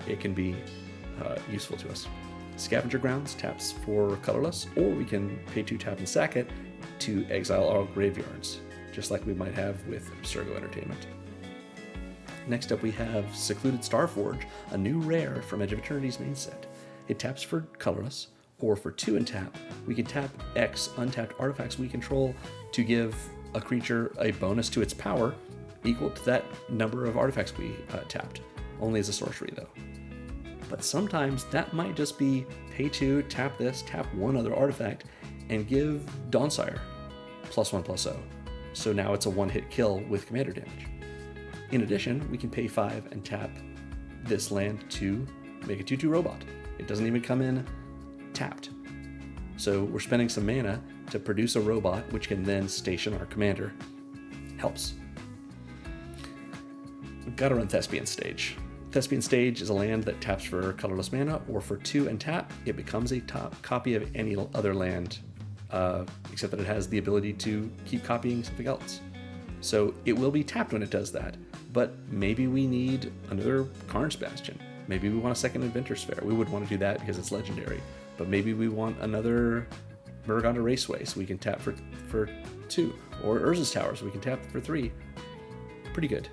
Speaker 1: It can be useful to us. Scavenger Grounds taps for colorless, or we can pay 2, tap and sack it to exile our graveyards, just like we might have with Abstergo Entertainment. Next up we have Secluded Starforge, a new rare from Edge of Eternities main set. It taps for colorless, or for 2 and tap, we can tap X untapped artifacts we control to give a creature a bonus to its power equal to that number of artifacts we tapped, only as a sorcery though. But sometimes that might just be pay 2, tap this, tap 1 other artifact, and give Dawnsire +1/+0. So now it's a 1-hit kill with commander damage. In addition, we can pay 5 and tap this land to make a 2/2 robot. It doesn't even come in tapped. So we're spending some mana to produce a robot, which can then station our commander. Helps. We've got to run Thespian Stage. Thespian Stage is a land that taps for colorless mana, or for 2 and tap, it becomes a top copy of any other land, except that it has the ability to keep copying something else. So it will be tapped when it does that, but maybe we need another Karn's Bastion. Maybe we want a second Inventor's Fair. We wouldn't want to do that because it's legendary, but maybe we want another Muruganda Raceway, so we can tap for 2, or Urza's Tower, so we can tap for 3. Pretty good.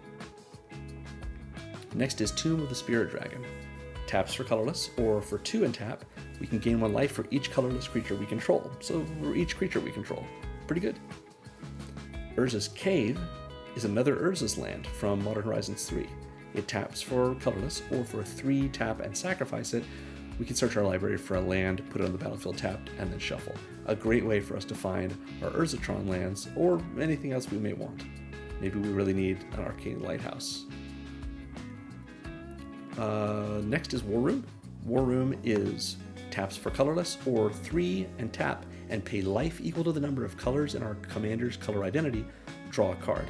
Speaker 1: Next is Tomb of the Spirit Dragon. Taps for colorless, or for 2 and tap, we can gain 1 life for each colorless creature we control. So for each creature we control. Pretty good. Urza's Cave is another Urza's land from Modern Horizons 3. It taps for colorless, or for 3 tap and sacrifice it. We can search our library for a land, put it on the battlefield tapped, and then shuffle. A great way for us to find our Urzatron lands, or anything else we may want. Maybe we really need an Arcane Lighthouse. Next is War Room. War Room is taps for colorless, or 3 and tap, and pay life equal to the number of colors in our commander's color identity, draw a card.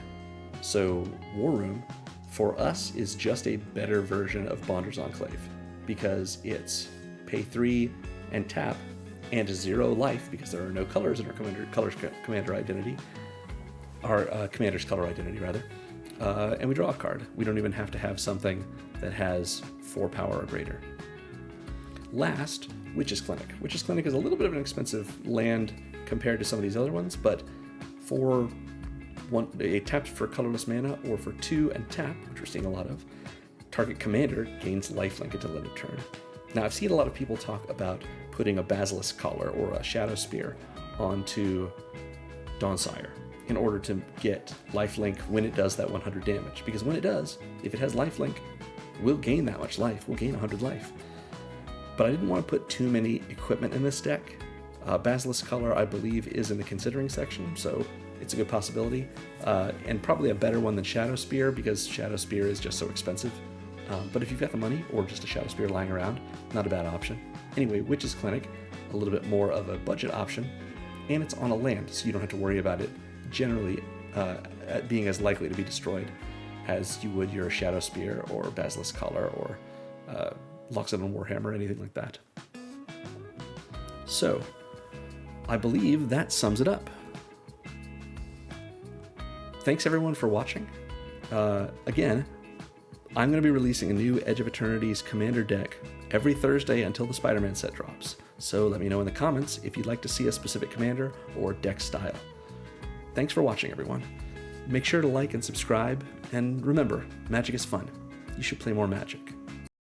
Speaker 1: So War Room, for us, is just a better version of Bonder's Enclave, because it's pay 3 and tap, and 0 life, because there are no colors in our commander identity, our commander's color identity, rather. And we draw a card. We don't even have to have something that has 4 power or greater. Last, Witch's Clinic. Witch's Clinic is a little bit of an expensive land compared to some of these other ones, but for it taps for colorless mana, or for 2 and tap, which we're seeing a lot of, target commander gains lifelink until end of turn. Now, I've seen a lot of people talk about putting a Basilisk Collar or a Shadow Spear onto Dawnsire in order to get lifelink when it does that 100 damage. Because when it does, if it has lifelink, we'll gain that much life. We'll gain 100 life. But I didn't want to put too many equipment in this deck. Basilisk Collar, I believe, is in the considering section, so it's a good possibility. And probably a better one than Shadow Spear, because Shadow Spear is just so expensive. But if you've got the money, or just a Shadow Spear lying around, not a bad option. Anyway, Witch's Clinic, a little bit more of a budget option, and it's on a land, so you don't have to worry about it generally being as likely to be destroyed as you would your Shadow Spear or Basilisk Collar or Loxodon Warhammer, anything like that. So, I believe that sums it up. Thanks everyone for watching. Again, I'm going to be releasing a new Edge of Eternities Commander deck every Thursday until the Spider-Man set drops. So let me know in the comments if you'd like to see a specific commander or deck style. Thanks for watching, everyone. Make sure to like and subscribe, and remember, Magic is fun. You should play more Magic.